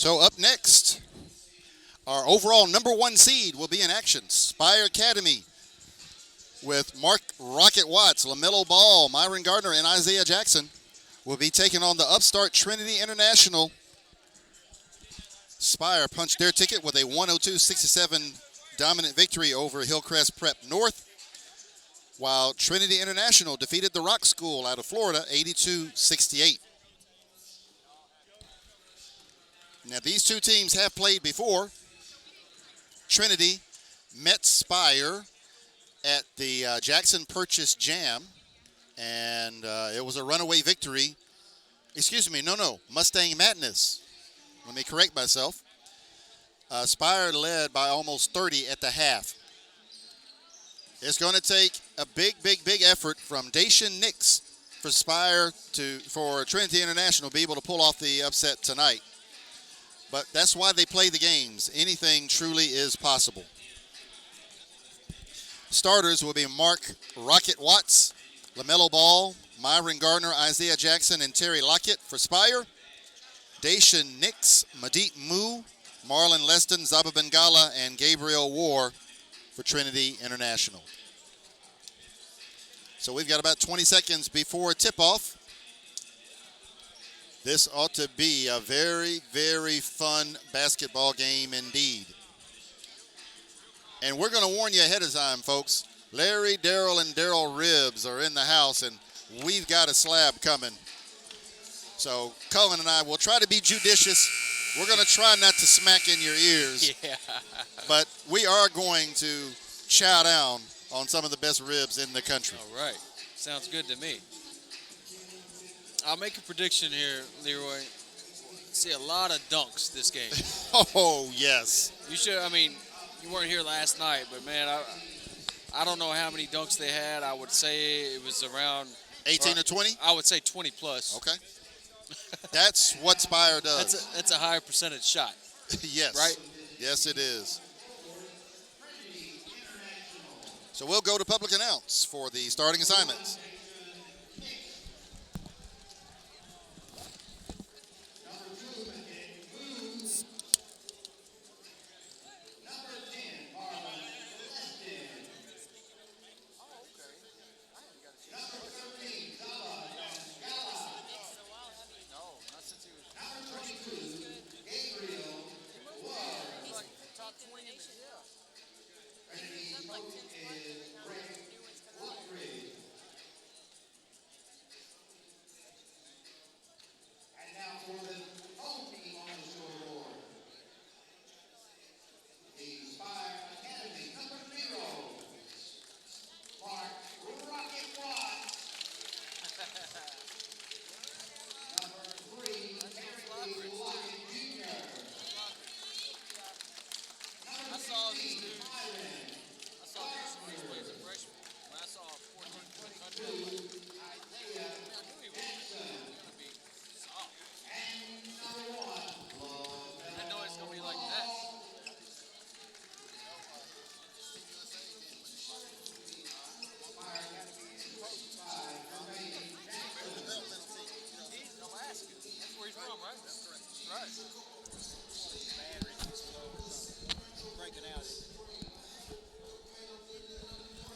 So up next, our overall #1 seed will be in action. Spire Academy with Mark Rocket Watts, LaMelo Ball, Myron Gardner, and Isaiah Jackson will be taking on the upstart Trinity International. Spire punched their ticket with a 102-67 dominant victory over Hillcrest Prep North, while Trinity International defeated the Rock School out of Florida 82-68. Now, these two teams have played before. Trinity met Spire at the Jackson Purchase Jam, and it was a runaway victory. Excuse me, no, Mustang Madness. Let me correct myself. Spire led by almost 30 at the half. It's going to take a big effort from Dacian Nix for Spire for Trinity International to be able to pull off the upset tonight. But that's why they play the games. Anything truly is possible. Starters will be Mark Rocket Watts, LaMelo Ball, Myron Gardner, Isaiah Jackson, and Terry Lockett for Spire. Dacian Nix, Madit Mu, Marlon Leston, Zaba Bengala, and Gabriel War for Trinity International. So we've got about 20 seconds before tip-off. This ought to be a very fun basketball game indeed. And we're going to warn you ahead of time, folks. Larry, Daryl, and Daryl Ribbs are in the house, and we've got a slab coming. So Cullen and I will try to be judicious. We're going to try not to smack in your ears. Yeah. But we are going to chow down on some of the best ribs in the country. All right. Sounds good to me. I'll make a prediction here, Leroy. See a lot of dunks this game. Oh, yes. You weren't here last night, but, man, I don't know how many dunks they had. I would say it was around 18 or 20? I would say 20 plus. Okay. That's what Spire does. That's a higher percentage shot. Yes. Right? Yes, it is. So we'll go to public announce for the starting assignments.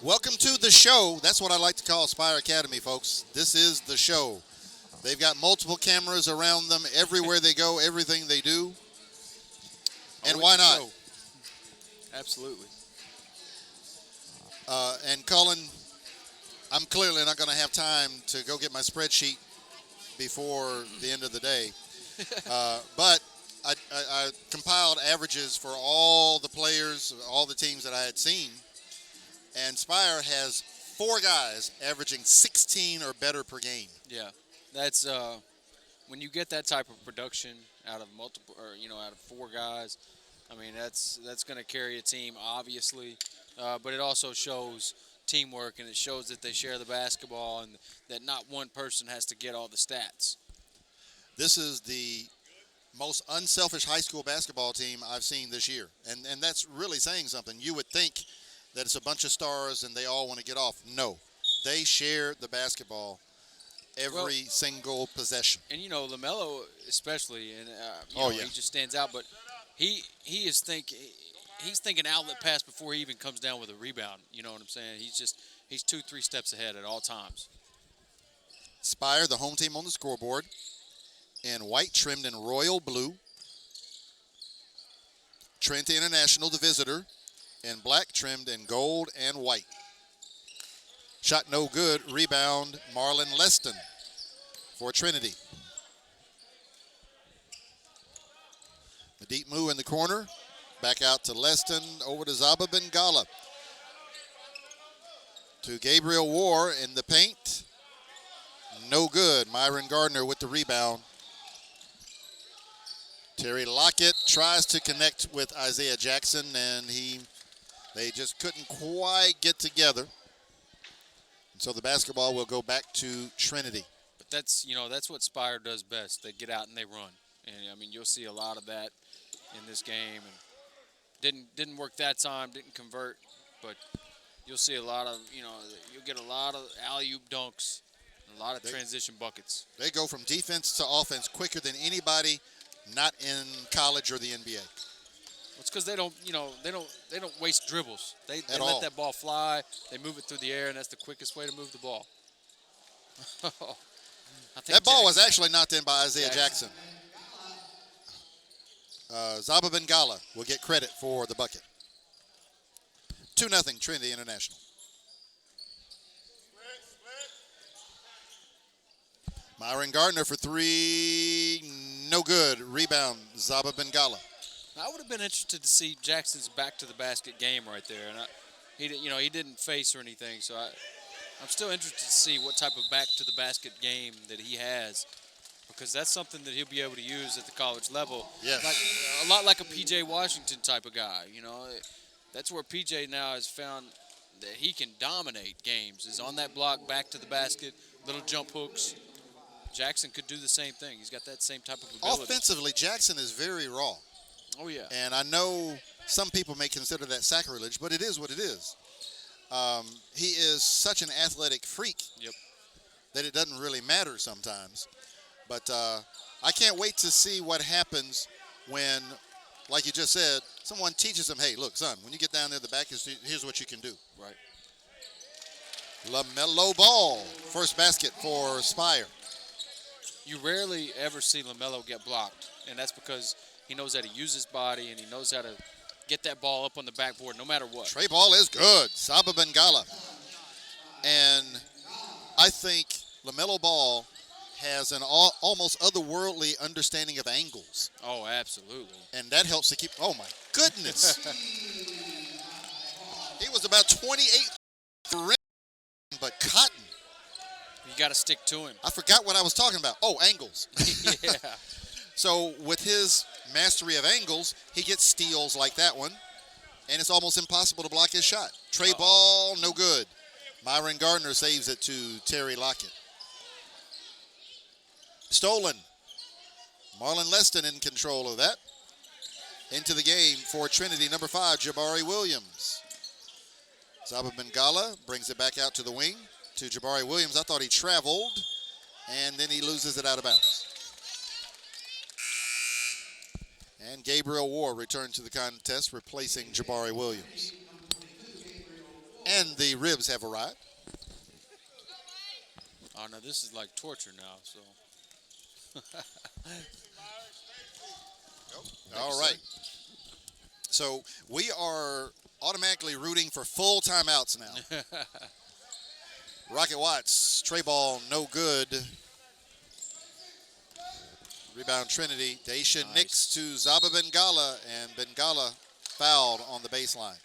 Welcome to the show. That's what I like to call Spire Academy, folks. This is the show. They've got multiple cameras around them everywhere they go, everything they do. And why not? Show. Absolutely. And Cullen, I'm clearly not going to have time to go get my spreadsheet before the end of the day. But I compiled averages for all the players, all the teams that I had seen. And Spire has 4 guys averaging 16 or better per game. Yeah, that's when you get that type of production out of out of 4 guys. I mean, that's going to carry a team, obviously, but it also shows teamwork, and it shows that they share the basketball and that not one person has to get all the stats. This is the most unselfish high school basketball team I've seen this year, and that's really saying something. You would think that it's a bunch of stars and they all want to get off. No, they share the basketball. every single possession. And LaMelo especially, and Yeah. he just stands out. But he's thinking outlet pass before he even comes down with a rebound. You know what I'm saying? He's 2-3 steps ahead at all times. Spire, the home team on the scoreboard, in white trimmed in royal blue. Trinity International, the visitor, in black trimmed in gold and white. Shot no good. Rebound, Marlon Leston for Trinity. The deep move in the corner. Back out to Leston, over to Zaba Bengala. To Gabriel War in the paint. No good. Myron Gardner with the rebound. Terry Lockett tries to connect with Isaiah Jackson, and they just couldn't quite get together. And so the basketball will go back to Trinity. But that's what Spire does best. They get out and they run. And I mean, you'll see a lot of that in this game. And didn't work that time, didn't convert, but you'll see a lot of, you'll get a lot of alley-oop dunks, and a lot of transition buckets. They go from defense to offense quicker than anybody not in college or the NBA. It's because they don't waste dribbles. They all. let that ball fly. They move it through the air, and that's the quickest way to move the ball. That ball was actually knocked in by Isaiah Jackson. Zaba Bengala will get credit for the bucket. 2-0 Trinity International. Myron Gardner for three, no good. Rebound, Zaba Bengala. I would have been interested to see Jackson's back to the basket game right there, and he didn't face or anything, so I'm still interested to see what type of back to the basket game that he has, because that's something that he'll be able to use at the college level. Yes. A lot like a P.J. Washington type of guy. That's where P.J. now has found that he can dominate games. Is on that block, back to the basket, little jump hooks. Jackson could do the same thing. He's got that same type of ability. Offensively, Jackson is very raw. Oh, yeah. And I know some people may consider that sacrilege, but it is what it is. He is such an athletic freak that it doesn't really matter sometimes. But I can't wait to see what happens when, like you just said, someone teaches him, hey, look, son, when you get down there the back, here's what you can do. Right. LaMelo Ball, first basket for Spire. You rarely ever see LaMelo get blocked, and that's because he knows how to use his body and he knows how to get that ball up on the backboard no matter what. Trey ball is good. Zaba Bengala. And I think LaMelo Ball has an almost otherworldly understanding of angles. Oh, absolutely. And that helps to keep, oh my goodness. He was about 28 for rim, but Cotton. You got to stick to him. I forgot what I was talking about. Oh, angles. Yeah. So with his mastery of angles, he gets steals like that one, and it's almost impossible to block his shot. Trey ball, no good. Myron Gardner saves it to Terry Lockett. Stolen. Marlon Leston in control of that. Into the game for Trinity, number 5, Jabari Williams. Zaba Bengala brings it back out to the wing to Jabari Williams. I thought he traveled, and then he loses it out of bounds. And Gabriel War returned to the contest, replacing Jabari Williams. And the ribs have arrived. Oh, no, this is like torture now, so. All right. So we are automatically rooting for full timeouts now. Rocket Watts, Trey ball, no good. Rebound Trinity. Daisha Nix to Zaba Bengala, and Bengala fouled on the baseline.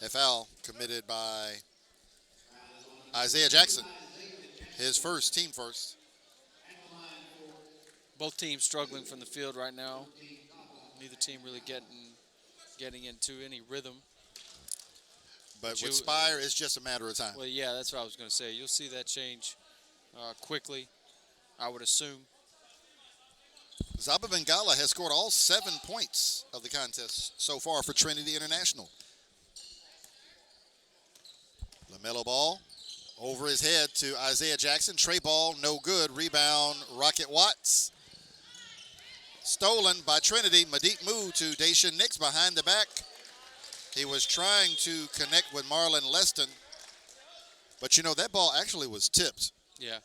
A foul committed by Isaiah Jackson. His first, team first. Both teams struggling from the field right now. Neither team really getting into any rhythm. But with Spire, it's just a matter of time. Well, yeah, that's what I was going to say. You'll see that change quickly, I would assume. Zaba Bengala has scored all 7 points of the contest so far for Trinity International. LaMelo Ball over his head to Isaiah Jackson. Tray ball, no good. Rebound, Rocket Watts. Stolen by Trinity. Madeep Mu to Dacian Nix behind the back. He was trying to connect with Marlon Leston. But, you know, that ball actually was tipped. Yeah.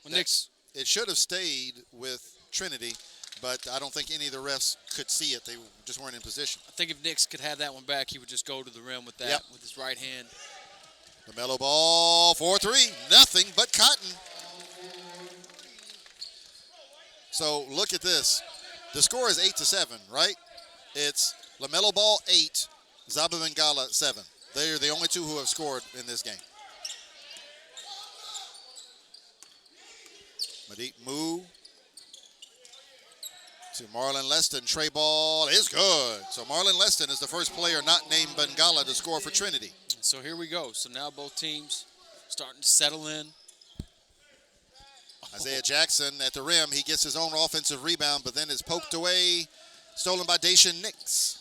Well, Nix. It should have stayed with Trinity, but I don't think any of the refs could see it. They just weren't in position. I think if Nix could have that one back, he would just go to the rim with that with his right hand. LaMelo Ball, 4-3, nothing but cotton. So look at this. The score is 8-7, right? It's LaMelo Ball 8, Zaba Bengala 7. They're the only two who have scored in this game. Madeep Mu to Marlon Leston. Tray ball is good. So Marlon Leston is the first player not named Bengala to score for Trinity. So here we go. So now both teams starting to settle in. Isaiah Jackson at the rim. He gets his own offensive rebound, but then is poked away. Stolen by Dacian Nix.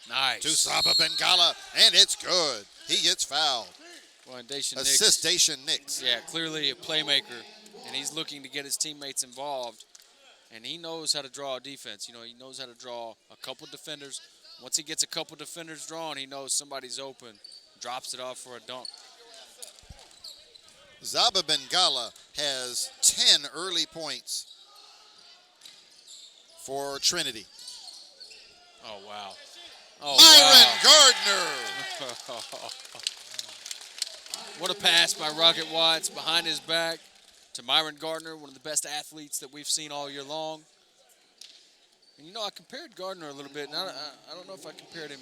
Nice. To Zaba Bengala, and it's good. He gets fouled. Well, and Dacian Assist Dacian Nix. Yeah, clearly a playmaker, and he's looking to get his teammates involved. And he knows how to draw a defense. You know, he knows how to draw a couple defenders. Once he gets a couple defenders drawn, he knows somebody's open. Drops it off for a dunk. Zaba Bengala has 10 early points for Trinity. Oh, wow. Oh, Myron wow. Gardner. What a pass by Rocket Watts behind his back to Myron Gardner, one of the best athletes that we've seen all year long. And, you know, I compared Gardner a little bit, and I don't know if I compared him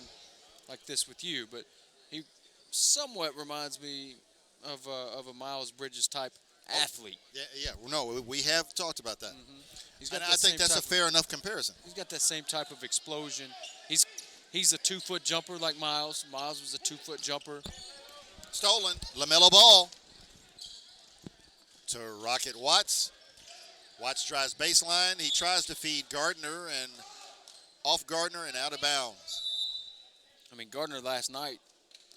like this with you, but he somewhat reminds me of a Miles Bridges type athlete. Yeah. No, we have talked about that. Mm-hmm. And I think that's a fair enough comparison. He's got that same type of explosion. He's a 2-foot jumper like Miles. Miles was a 2-foot jumper. Stolen. LaMelo Ball to Rocket Watts. Watts drives baseline. He tries to feed Gardner and off Gardner and out of bounds. I mean, Gardner last night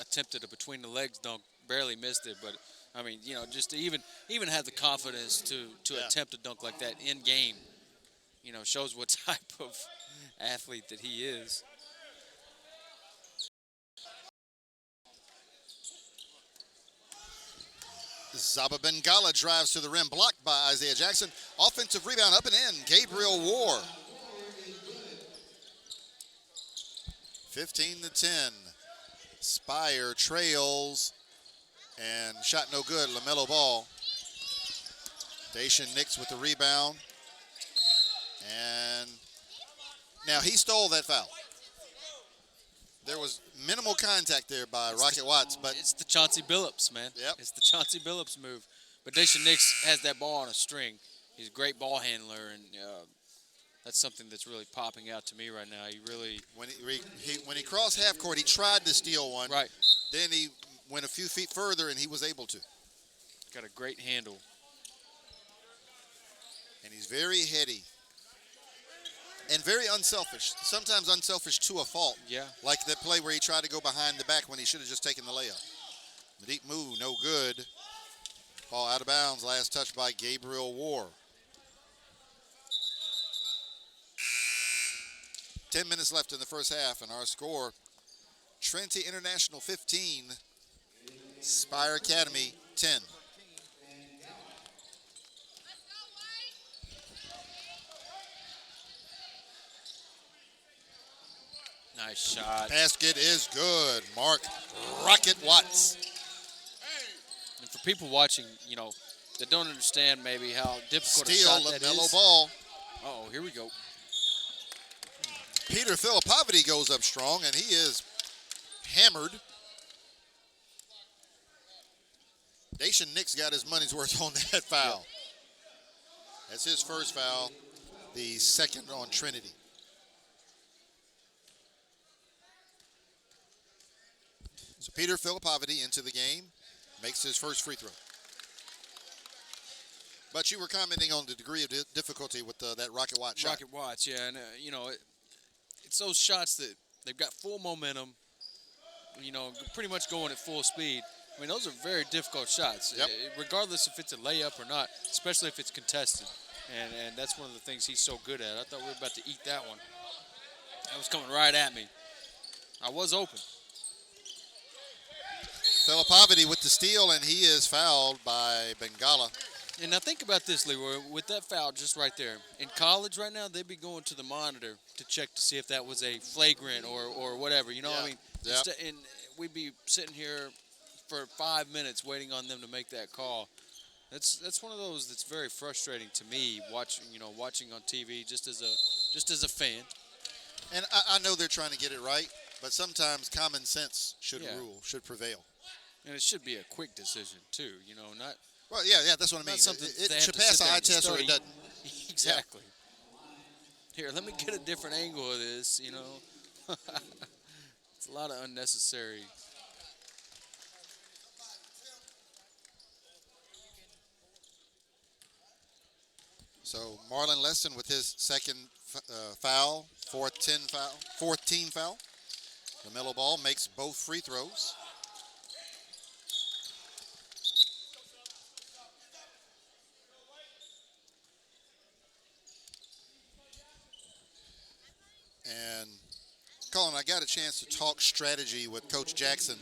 attempted a between the legs dunk, barely missed it, but I mean, you know, just to even have the confidence to attempt a dunk like that in game, you know, shows what type of athlete that he is. Zaba Bengala drives to the rim, blocked by Isaiah Jackson. Offensive rebound up and in, Gabriel War. 15-10. Spire trails, and shot no good. LaMelo Ball. Dacian Nix with the rebound. And now he stole that foul. There was minimal contact there by Rocket Watts, but it's the Chauncey Billups, man. Yep. It's the Chauncey Billups move. But Dacian Nix has that ball on a string. He's a great ball handler, and that's something that's really popping out to me right now. He really when he crossed half court, he tried to steal one. Right. Then he went a few feet further, and he was able to. Got a great handle. And he's very heady. And very unselfish. Sometimes unselfish to a fault. Yeah. Like that play where he tried to go behind the back when he should have just taken the layup. Madeep Mu, no good. Ball out of bounds. Last touch by Gabriel War. 10 minutes left in the first half, and our score, Trinity International 15, Spire Academy 10. Nice shot. Basket is good. Mark Rocket Watts. And for people watching, you know, that don't understand maybe how difficult Steal, a shot that LaMelo is. Ball. Uh-oh, here we go. Peter Filipovity goes up strong, and he is hammered. Dacian Nix got his money's worth on that foul. That's his first foul, the second on Trinity. So Peter Filipovity into the game, makes his first free throw. But you were commenting on the degree of difficulty with that Rocket Watts shot. Rocket Watts, yeah. And, you know, it's those shots that They've got full momentum, pretty much going at full speed. I mean, those are very difficult shots, Yep. regardless if it's a layup or not, especially if it's contested. And that's one of the things he's so good at. I thought we were about to eat that one. That was coming right at me. I was open. Filipovity with the steal, and he is fouled by Bengala. And now think about this, Leroy, with that foul just right there. In college right now, they'd be going to the monitor to check to see if that was a flagrant or whatever. You know what I mean? Yep. And we'd be sitting here for 5 minutes waiting on them to make that call. That's one of those that's very frustrating to me watching on TV just as a fan. And I know they're trying to get it right, but sometimes common sense should rule, should prevail. And it should be a quick decision too, not. Well, yeah, that's what I mean. Not something It they should have to pass sit the there eye and test or it study. doesn't. Exactly. Here, let me get a different angle of this. It's a lot of unnecessary. So Marlon Leston with his second foul, fourth team foul. LaMelo Ball makes both free throws. And Colin, I got a chance to talk strategy with Coach Jackson,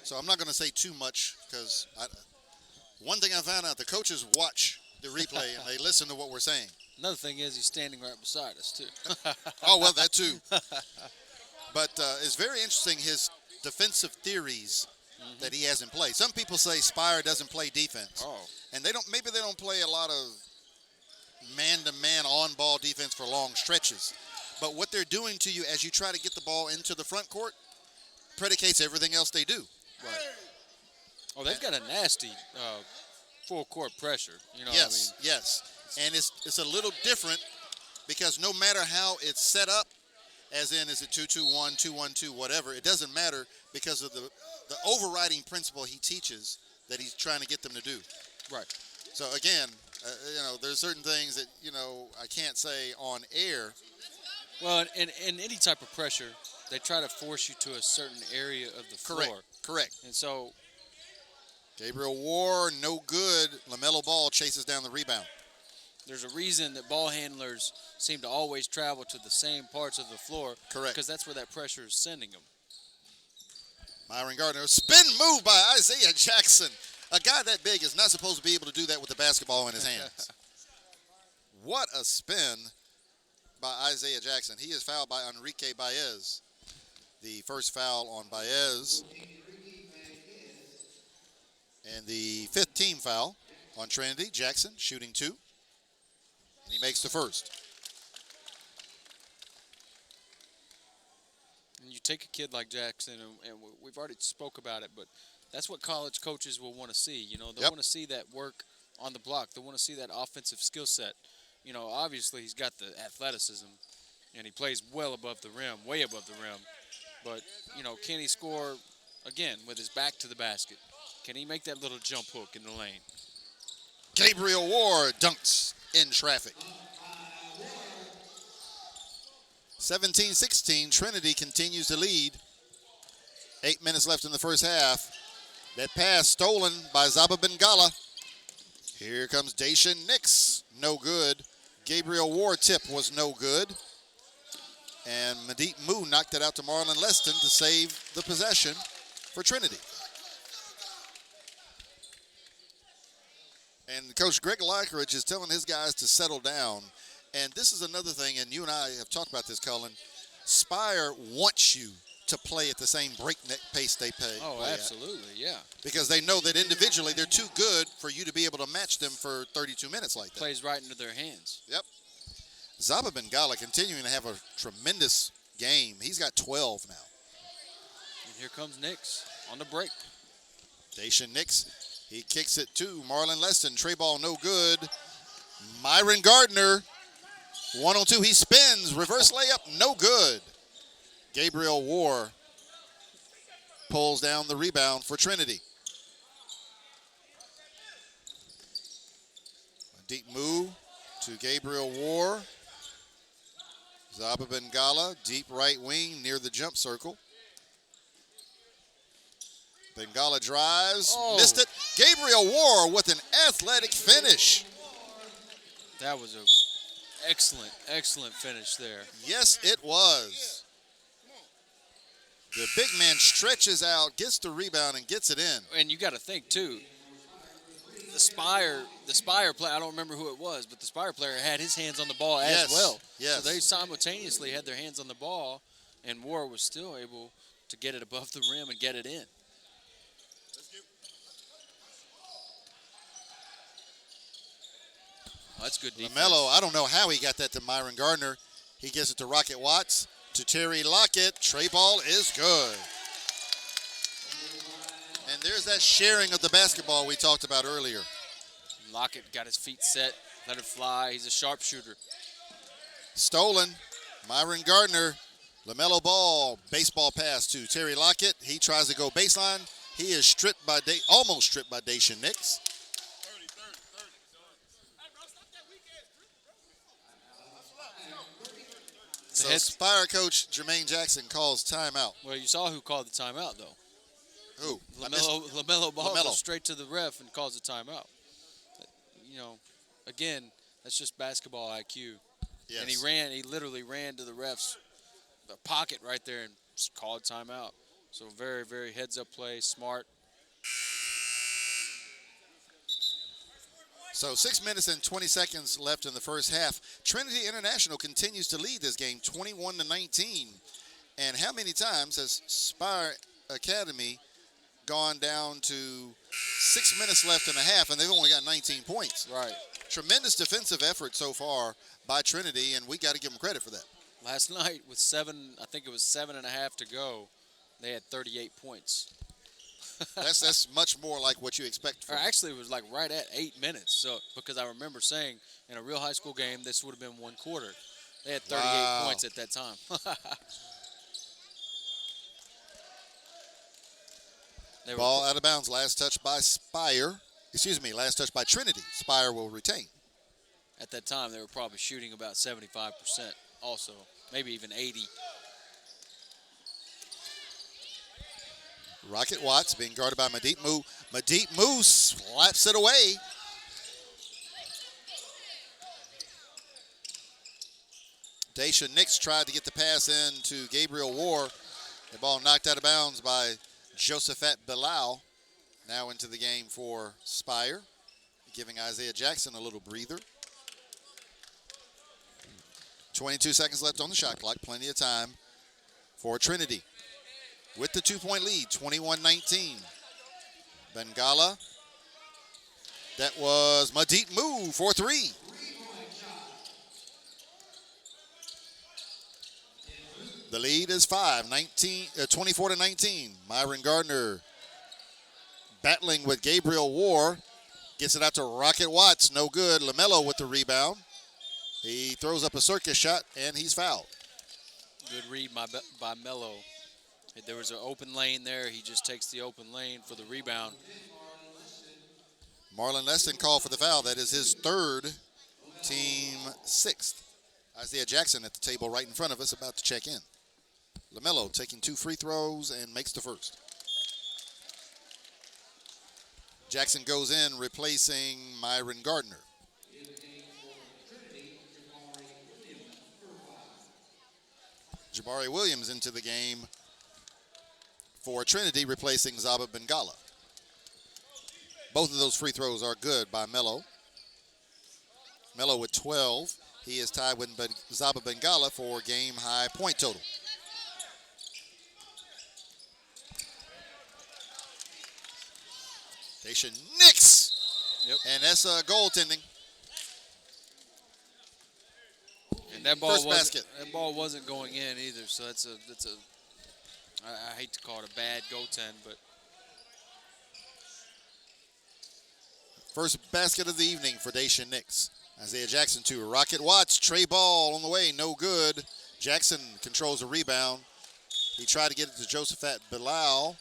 so I'm not going to say too much because one thing I found out, the coaches watch the replay and they listen to what we're saying. Another thing is he's standing right beside us too. Oh, well, that too. But it's very interesting, his defensive theories that he has in play. Some people say Spire doesn't play defense. Oh. And maybe they don't play a lot of man-to-man on-ball defense for long stretches. But what they're doing to you as you try to get the ball into the front court predicates everything else they do. Right. Oh, they've got a nasty full court pressure. Yes, yes. And it's a little different because no matter how it's set up, as in is it 2-2-1, 2-1-2, whatever, it doesn't matter because of the overriding principle he teaches that he's trying to get them to do. Right. So again, there's certain things that, I can't say on air. Well, in any type of pressure, they try to force you to a certain area of the floor. Correct. And so Gabriel War, no good. LaMelo Ball chases down the rebound. there's a reason that ball handlers seem to always travel to the same parts of the floor. Correct. Because that's where that pressure is sending them. Myron Gardner, spin move by Isaiah Jackson. A guy that big is not supposed to be able to do that with the basketball in his hands. What a spin by Isaiah Jackson. He is fouled by Enrique Baez. The first foul on Baez. And the fifth team foul on Trinity. Jackson shooting two. And he makes the first. And you take a kid like Jackson, and we've already spoke about it, but that's what college coaches will want to see. They want to see that work on the block. They want to see that offensive skill set. Obviously he's got the athleticism, and he plays well above the rim, way above the rim. But, can he score, again, with his back to the basket? Can he make that little jump hook in the lane? Gabriel Ward dunks in traffic. 17-16, Trinity continues to lead. 8 minutes left in the first half. That pass stolen by Zaba Bengala. Here comes Dacian Nix, no good. Gabriel Ward tip was no good. And Madeep Moo knocked it out to Marlon Leston to save the possession for Trinity. And Coach Greg Lackridge is telling his guys to settle down. And this is another thing, and you and I have talked about this, Cullen. Spire wants you to play at the same breakneck pace they play. Oh, absolutely, yeah. Because they know that individually they're too good for you to be able to match them for 32 minutes like that. Plays right into their hands. Yep. Zaba Bengala continuing to have a tremendous game. He's got 12 now. And here comes Nix on the break. Dacian Nix, he kicks it to Marlon Leston. Tray ball no good. Myron Gardner, 1-on-2. He spins. Reverse layup, no good. Gabriel War pulls down the rebound for Trinity. A deep move to Gabriel War. Zaba Bengala, deep right wing near the jump circle. Bengala drives, missed it. Gabriel War with an athletic finish. That was an excellent, excellent finish there. Yes, it was. The big man stretches out, gets the rebound, and gets it in. And you got to think too. The Spire player, I don't remember who it was, but the Spire player had his hands on the ball as well. Yes. So they simultaneously had their hands on the ball, and War was still able to get it above the rim and get it in. Oh, that's good defense. LaMelo, I don't know how he got that to Myron Gardner. He gives it to Rocket Watts, to Terry Lockett. Tray ball is good. And there's that sharing of the basketball we talked about earlier. Lockett got his feet set, let it fly. He's a sharpshooter. Stolen. Myron Gardner. LaMelo Ball. Baseball pass to Terry Lockett. He tries to go baseline. He is stripped by almost stripped by Dacian Nix. So Spire coach Jermaine Jackson calls timeout. Well, you saw who called the timeout, though. Who? LaMelo Ball goes straight to the ref and calls a timeout. You know, again, that's just basketball IQ. Yes. And he literally ran to the ref's pocket right there and called timeout. So very, very heads-up play, smart. So 6 minutes and 20 seconds left in the first half. Trinity International continues to lead this game 21-19. And how many times has Spire Academy gone down to 6 minutes left in a half, and they've only got 19 points? Right. Tremendous defensive effort so far by Trinity, and we got to give them credit for that. Last night with 7.5 to go, they had 38 points. That's much more like what you expect from them. Actually, it was like right at 8 minutes. So because I remember saying in a real high school game, this would have been one quarter. They had 38 points at that time. Ball out of bounds. Last touch by Spire. Excuse me, last touch by Trinity. Spire will retain. At that time, they were probably shooting about 75% also, maybe even 80. Rocket Watts being guarded by Madeep Moo. Madeep Moo slaps it away. Dacian Nix tried to get the pass in to Gabriel War. The ball knocked out of bounds by Josephat Bilal. Now into the game for Spire, giving Isaiah Jackson a little breather. 22 seconds left on the shot clock. Plenty of time for Trinity. With the 2-point lead, 21-19. Bengala. That was Madeep Moo for three. The lead is 24-19. Myron Gardner battling with Gabriel War. Gets it out to Rocket Watts. No good. LaMelo with the rebound. He throws up a circus shot, and he's fouled. Good read by Melo. There was an open lane there. He just takes the open lane for the rebound. Marlon Leston called for the foul. That is his third, team sixth. Isaiah Jackson at the table right in front of us about to check in. LaMelo taking 2 free throws and makes the first. Jackson goes in, replacing Myron Gardner. Jabari Williams into the game for Trinity, replacing Zaba Bengala. Both of those free throws are good by Melo. Melo with 12. He is tied with Zaba Bengala for game-high point total. Dacian Nix. Yep. And that's goaltending. And that ball wasn't going in either, so I hate to call it a bad goaltend, but first basket of the evening for Dacian Nix. Isaiah Jackson to Rocket Watts. Tray ball on the way, no good. Jackson controls the rebound. He tried to get it to Josephat Bilal.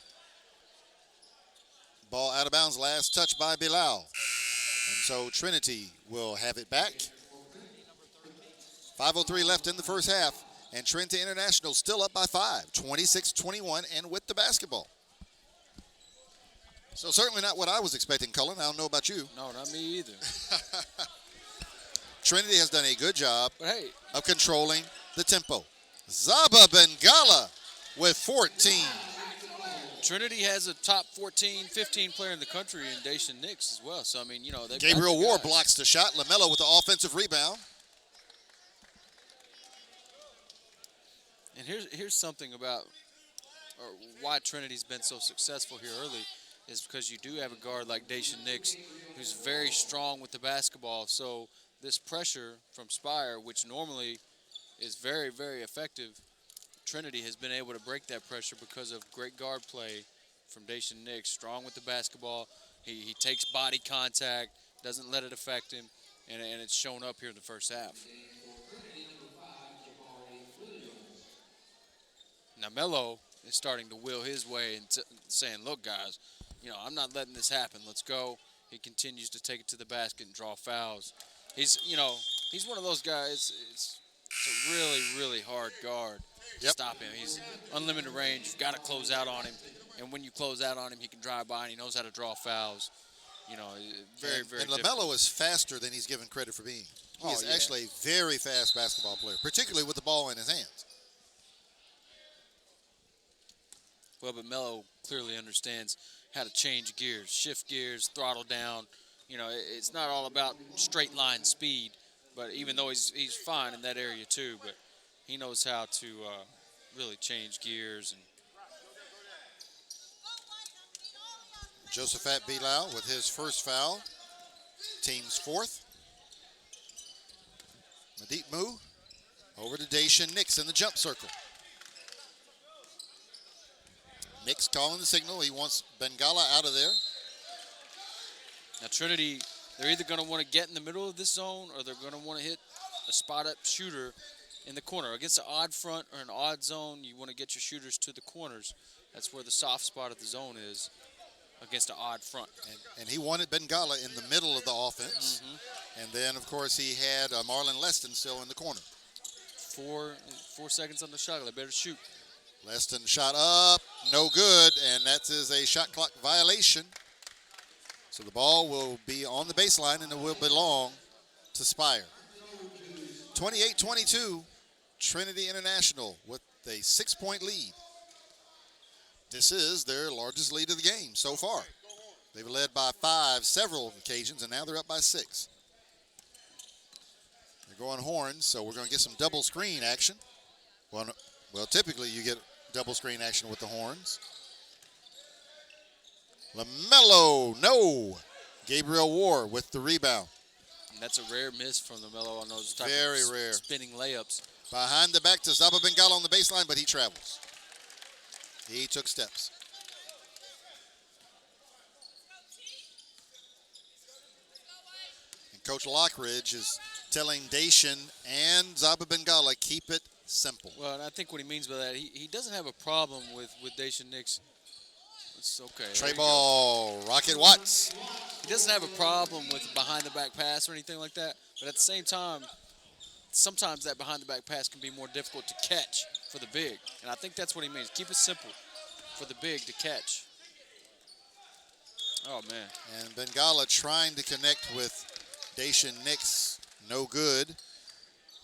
Ball out of bounds, last touch by Bilal. And so Trinity will have it back. 5:03 left in the first half, and Trinity International still up by 5, 26-21, and with the basketball. So certainly not what I was expecting, Cullen. I don't know about you. No, not me either. Trinity has done a good job But hey, of controlling the tempo. Zaba Bengala with 14. Trinity has a top 14, 15 player in the country in Dacian Nix as well. So, I mean, they've Gabriel got the Ward guys. blocks the shot. LaMelo with the offensive rebound. And here's something about why Trinity's been so successful here early is because you do have a guard like Dacian Nix who's very strong with the basketball. So this pressure from Spire, which normally is very, very effective, Trinity has been able to break that pressure because of great guard play from Dacian Nix, strong with the basketball. He takes body contact, doesn't let it affect him, and it's shown up here in the first half. Now Melo is starting to will his way and saying, look, guys, I'm not letting this happen. Let's go. He continues to take it to the basket and draw fouls. He's one of those guys. It's a really, really hard guard to stop him. He's unlimited range. You've got to close out on him. And when you close out on him, he can drive by and he knows how to draw fouls. Very, very And difficult. LaMelo is faster than he's given credit for being. He is yeah. actually a very fast basketball player, particularly with the ball in his hands. Well, but Melo clearly understands how to change gears, shift gears, throttle down. It's not all about straight line speed, but even though he's fine in that area too, but he knows how to really change gears. And Josephat Bilal with his first foul, team's fourth. Madip Mu over to Dacian Nix in the jump circle. Nix calling the signal. He wants Bengala out of there. Now Trinity, they're either going to want to get in the middle of this zone or they're going to want to hit a spot-up shooter in the corner. Against an odd front or an odd zone, you want to get your shooters to the corners. That's where the soft spot of the zone is against an odd front. And he wanted Bengala in the middle of the offense. Mm-hmm. And then, of course, he had Marlon Leston still in the corner. 4 seconds on the shot. They better shoot. Leston shot up, no good, and that is a shot clock violation. So the ball will be on the baseline and it will belong to Spire. 28-22, Trinity International with a 6-point lead. This is their largest lead of the game so far. They've led by 5 several occasions, and now they're up by 6. They're going horns, so we're going to get some double screen action. Well, typically you get double screen action with the horns. LaMelo, no. Gabriel Ward with the rebound. And that's a rare miss from LaMelo on those type Very of rare. spinning layups. Behind the back to Zaba Bengala on the baseline, but he travels. He took steps. And Coach Lockridge is telling Dacian and Zaba Bengala, keep it simple. Well, and I think what he means by that, he doesn't have a problem with Dacian Nix. It's okay. Trey ball, Rocket Watts. He doesn't have a problem with behind-the-back pass or anything like that, but at the same time, sometimes that behind-the-back pass can be more difficult to catch for the big, and I think that's what he means. Keep it simple for the big to catch. Oh, man. And Bengala trying to connect with Dacian Nix, no good.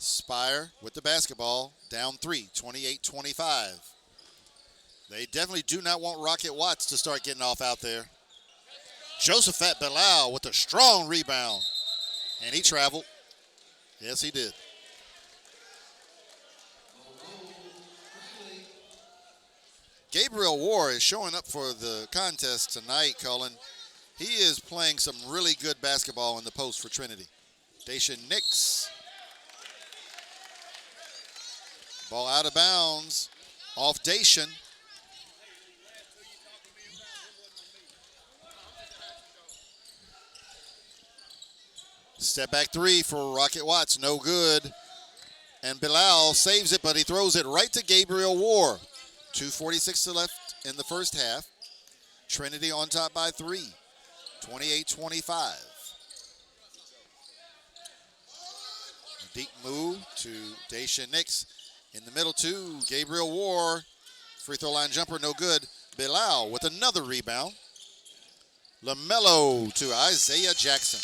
Spire with the basketball, down 3, 28-25. They definitely do not want Rocket Watts to start getting off out there. Josephat Bilal with a strong rebound. And he traveled. Yes, he did. Gabriel Ward is showing up for the contest tonight, Cullen. He is playing some really good basketball in the post for Trinity. Dacian Nix. Ball out of bounds. Off Dacian. Step back 3 for Rocket Watts, no good. And Bilal saves it, but he throws it right to Gabriel Ward. 2:46 to left in the first half. Trinity on top by 3, 28-25. Deep move to Daisha Nix. In the middle to Gabriel War. Free throw line jumper, no good. Bilal with another rebound. LaMelo to Isaiah Jackson.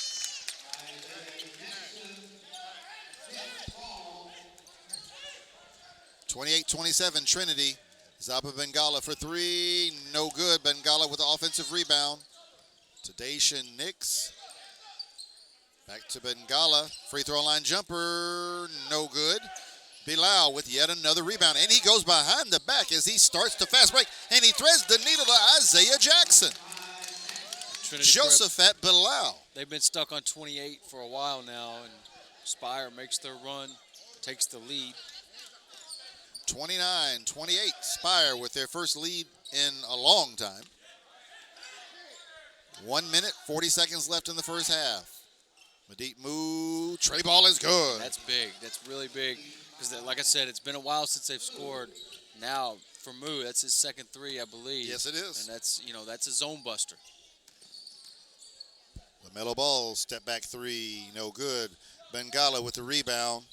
28-27 Trinity. Zaba Bengala for three, no good. Bengala with the offensive rebound. To Daisha Nix. Back to Bengala. Free throw line jumper, no good. Bilal with yet another rebound. And he goes behind the back as he starts to fast break. And he threads the needle to Isaiah Jackson. Trinity Josephat Bilal. They've been stuck on 28 for a while now, and Spire makes their run, takes the lead. 29-28. Spire with their first lead in a long time. 1 minute, 40 seconds left in the first half. Medit move. Trey ball is good. That's big. That's really big. Because, like I said, it's been a while since they've scored. Now, for Moo, that's his second three, I believe. Yes, it is. And that's, that's a zone buster. LaMelo Ball, step back three, no good. Bengala with the rebound.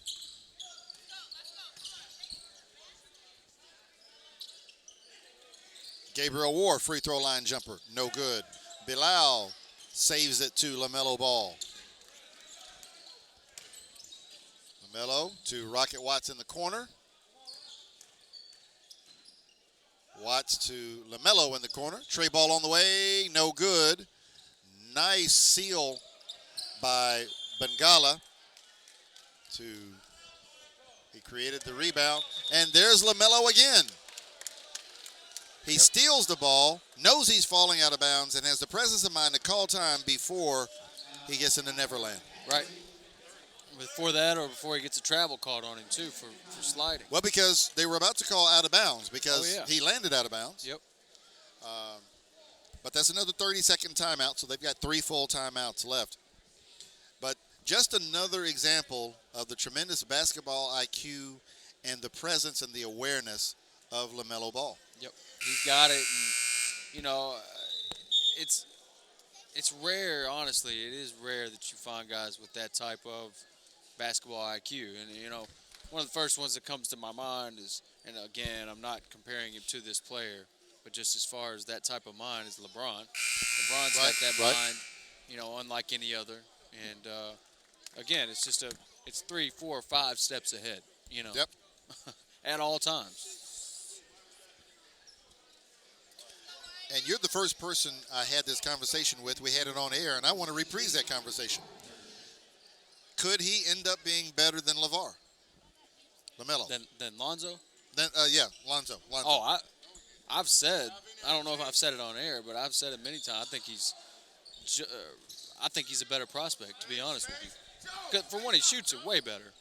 Gabriel War, free throw line jumper, no good. Bilal saves it to LaMelo Ball. LaMelo to Rocket Watts in the corner. Watts to LaMelo in the corner. Trey ball on the way, no good. Nice seal by Bengala. He created the rebound. And there's LaMelo again. He steals the ball, knows he's falling out of bounds, and has the presence of mind to call time before he gets into Neverland. Right. Before that or before he gets a travel called on him, too, for sliding. Well, because they were about to call out of bounds because he landed out of bounds. Yep. But that's another 30-second timeout, so they've got 3 full timeouts left. But just another example of the tremendous basketball IQ and the presence and the awareness of LaMelo Ball. Yep. He's got it. And, it's rare, honestly. It is rare that you find guys with that type of basketball IQ. And, one of the first ones that comes to my mind is, and again, I'm not comparing him to this player, but just as far as that type of mind is LeBron. LeBron's got that mind, unlike any other. And, again, it's just it's 3, 4, 5 steps ahead, Yep. at all times. And you're the first person I had this conversation with. We had it on air, and I want to reprise that conversation. Could he end up being better than LaMelo? Than Lonzo? Lonzo. Oh, I've said, I don't know if I've said it on air, but I've said it many times. I think he's a better prospect, to be honest with you. 'Cause for one, he shoots it way better.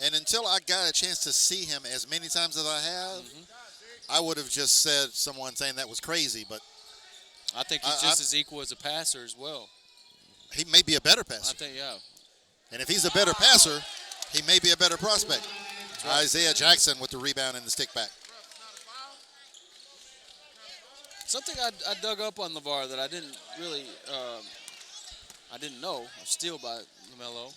And until I got a chance to see him as many times as I have, I would have just said someone saying that was crazy. But I think he's just as equal as a passer as well. He may be a better passer. I think, yeah. And if he's a better passer, he may be a better prospect. Right. Isaiah Jackson with the rebound and the stick back. Something I dug up on LeVar that I didn't really, I didn't know. A steal by LaMelo.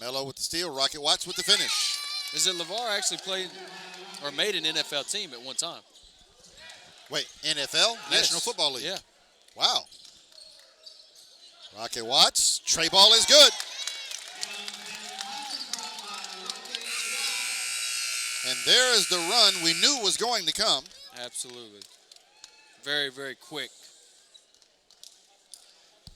Melo with the steal. Rocket Watts with the finish. Is that LeVar actually played or made an NFL team at one time? Wait, NFL? Yes. National Football League? Yeah. Wow. Rocket Watts. Trey ball is good. And there is the run we knew was going to come. Absolutely. Very, very quick.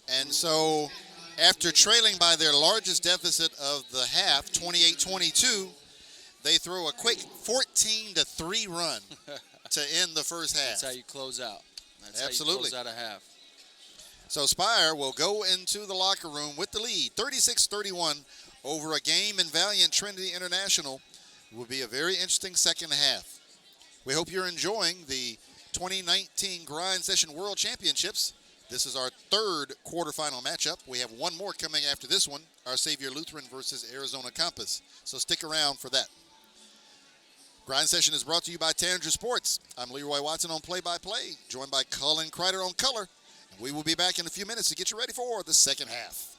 And so after trailing by their largest deficit of the half, 28-22, they throw a quick 14-3 run to end the first half. That's how you close out. That's Absolutely. how you close out a half. So Spire will go into the locker room with the lead, 36-31 over a game in Valiant Trinity International. It will be a very interesting second half. We hope you're enjoying the 2019 Grind Session World Championships. This is our third quarterfinal matchup. We have one more coming after this one, our Xavier Lutheran versus Arizona Compass. So stick around for that. Grind Session is brought to you by Tanager Sports. I'm Leroy Watson on play-by-play, joined by Cullen Kreider on color. And we will be back in a few minutes to get you ready for the second half.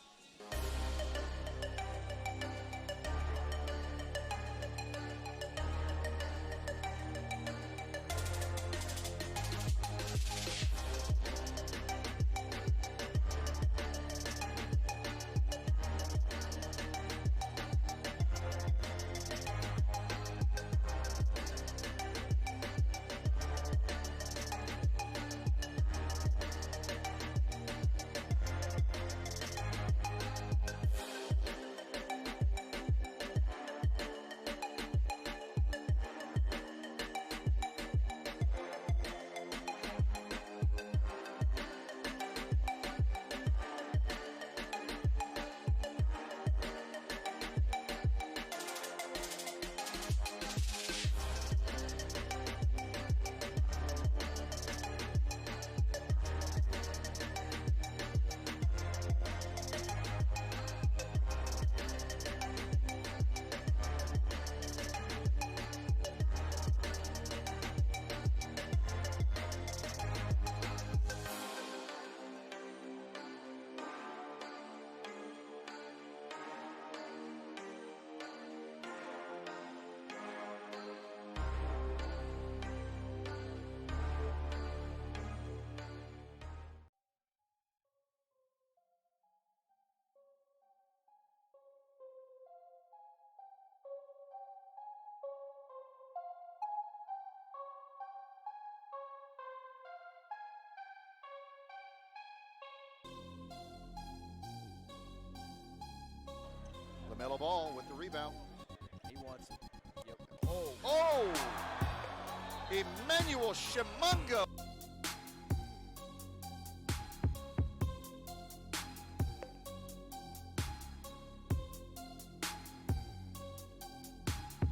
LaMelo Ball with the rebound. He wants it. Yep. Oh! Emmanuel Shimungo.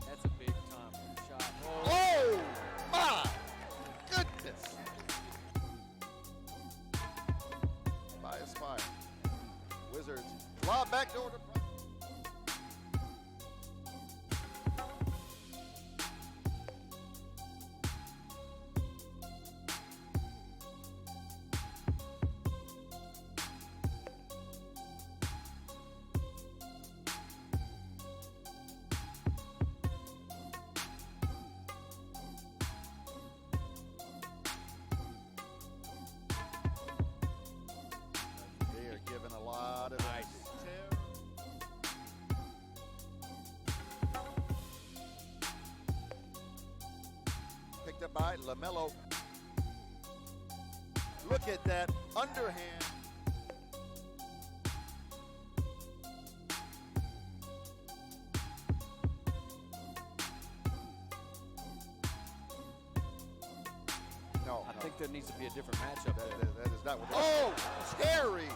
That's a big time shot. Oh, my goodness. By Spire. Wizards. Lob back door to They are giving a lot of Nice. picked up by LaMelo. Look at that underhand. No, I think there needs to be a different matchup there. that is not what. Oh, Terry!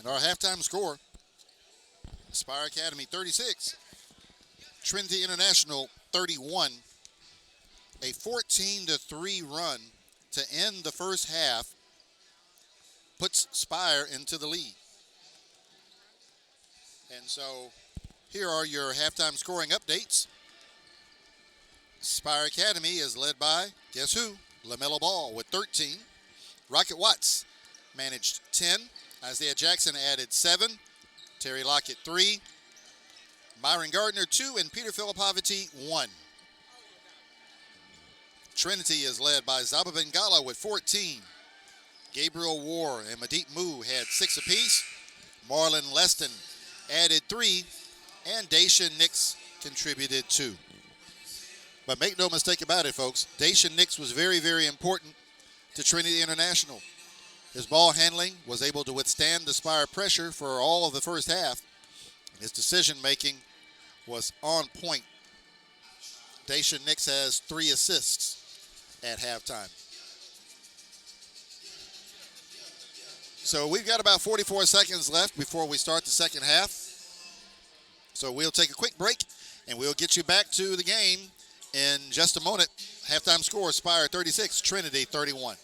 And our halftime score, Spire Academy 36, Trinity International 31. A 14-3 run to end the first half puts Spire into the lead. And so here are your halftime scoring updates. Spire Academy is led by, guess who? LaMelo Ball with 13. Rocket Watts managed 10. Isaiah Jackson added 7. Terry Lockett 3. Myron Gardner 2. And Peter Filipovity 1. Trinity is led by Zaba Bengala with 14. Gabriel War and Madeep Moo had 6 apiece. Marlon Leston added 3. And Dacian Nix contributed 2. But make no mistake about it, folks. Dacian Nix was very, very important to Trinity International. His ball handling was able to withstand the Spire pressure for all of the first half. His decision-making was on point. Dacian Nix has 3 assists at halftime. So we've got about 44 seconds left before we start the second half. So we'll take a quick break, and we'll get you back to the game in just a moment. Halftime score, Spire 36, Trinity 31.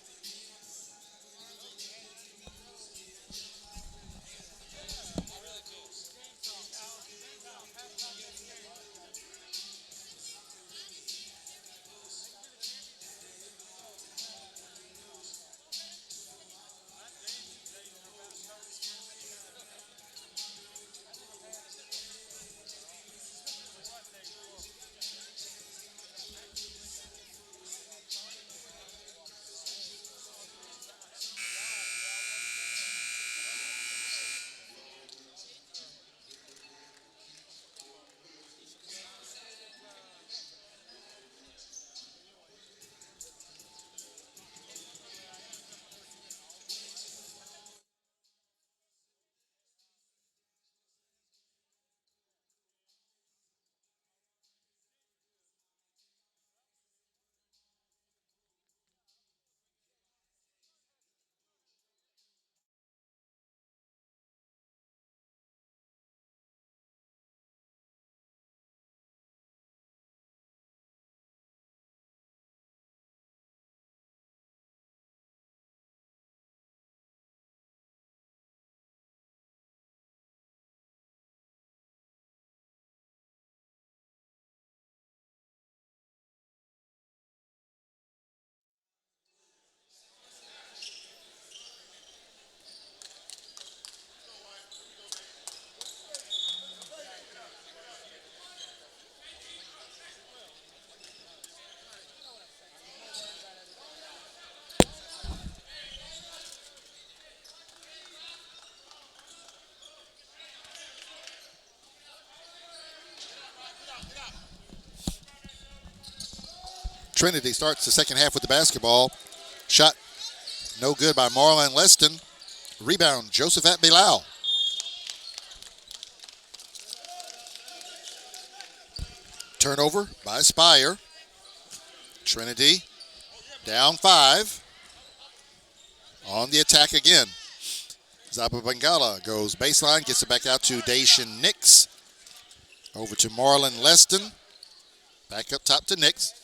Trinity starts the second half with the basketball. Shot no good by Marlon Leston. Rebound, Josephat Bilal. Turnover by Spire. Trinity down 5. On the attack again. Zaba Bengala goes baseline, gets it back out to Dacian Nix. Over to Marlon Leston. Back up top to Nix.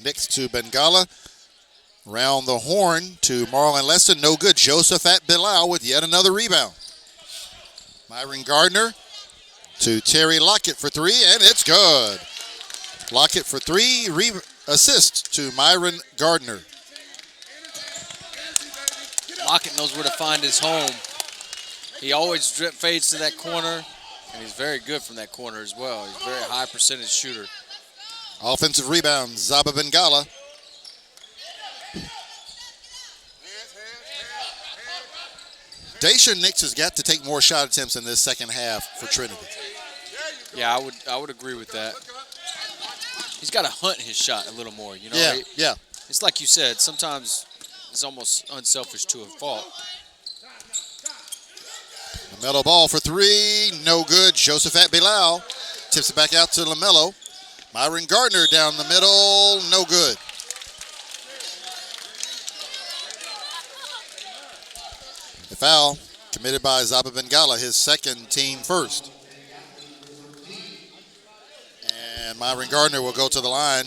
Nix to Bengala. Round the horn to Marlon Leston. No good. Josephat Bilal with yet another rebound. Myron Gardner to Terry Lockett for 3, and it's good. Lockett for 3, assist to Myron Gardner. Lockett knows where to find his home. He always drip fades to that corner, and he's very good from that corner as well. He's a very high percentage shooter. Offensive rebound, Zaba Bengala. Dacian Nix has got to take more shot attempts in this second half for Trinity. Yeah, I would agree with that. He's got to hunt his shot a little more, you know? Yeah. It's like you said, sometimes it's almost unselfish to a fault. LaMelo ball for 3, no good. Josephat Bilal tips it back out to LaMelo. Myron Gardner down the middle, no good. The foul committed by Zaba Bengala, his second team first. And Myron Gardner will go to the line.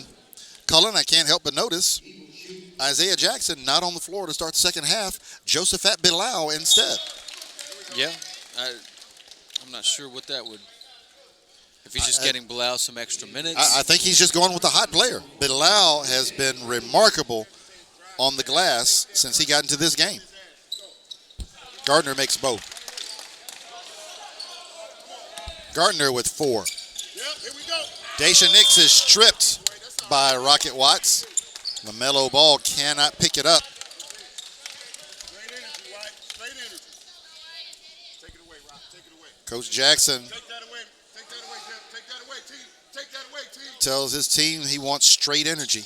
Cullen, I can't help but notice Isaiah Jackson not on the floor to start the second half. Josephat Bilal instead. Yeah, I'm not sure what that would. If he's just getting Bilal some extra minutes. I think he's just going with the hot player. Bilal has been remarkable on the glass since he got into this game. Gardner makes both. Gardner with 4. Dacian Nix is stripped by Rocket Watts. LaMelo Ball cannot pick it up. Coach Jackson tells his team he wants straight energy.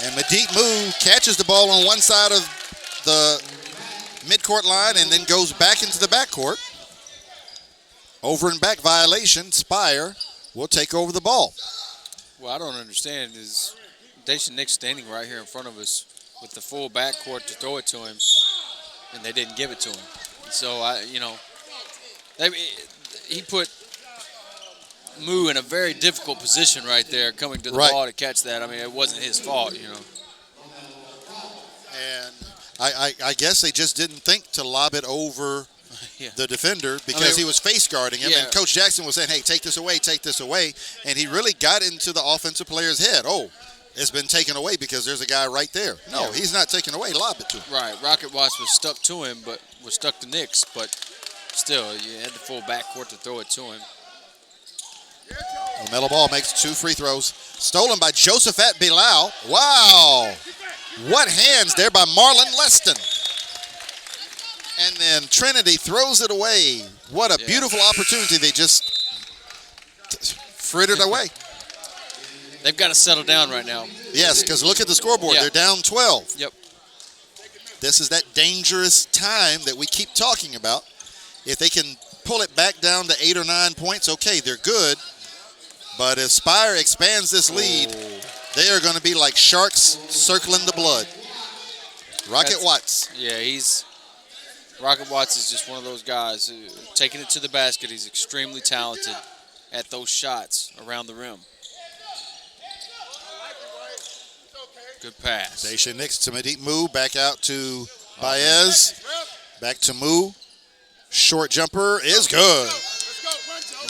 And Madeep Mu catches the ball on one side of the midcourt line and then goes back into the backcourt. Over and back violation. Spire will take over the ball. What I don't understand is Daisha Nick standing right here in front of us with the full backcourt to throw it to him, and they didn't give it to him. So he put Moo in a very difficult position right there, coming to the Right. ball to catch that. I mean, it wasn't his fault, And I guess they just didn't think to lob it over Yeah. the defender because he was face guarding him. Yeah. And Coach Jackson was saying, hey, take this away, take this away. And he really got into the offensive player's head. Oh, it's been taken away because there's a guy right there. No, Yeah. he's not taken away. Lob it to him. Right. Rocket Watts was stuck to him, but was stuck to Nix. But still, you had the full backcourt to throw it to him. LaMelo Ball makes 2 free throws. Stolen by Josephat Bilal. Wow. What hands there by Marlon Leston. And then Trinity throws it away. What a beautiful opportunity. They just frittered away. They've got to settle down right now. Yes, because look at the scoreboard. Yeah. They're down 12. Yep. This is that dangerous time that we keep talking about. If they can pull it back down to 8 or 9 points, okay, they're good. But if Spire expands this lead, they are going to be like sharks circling the blood. Rocket Watts. Yeah, Rocket Watts is just one of those guys who, taking it to the basket, he's extremely talented at those shots around the rim. Good pass. Daisha Nix to Medit Moo. Back out to Baez. Back to Moo. Short jumper is good.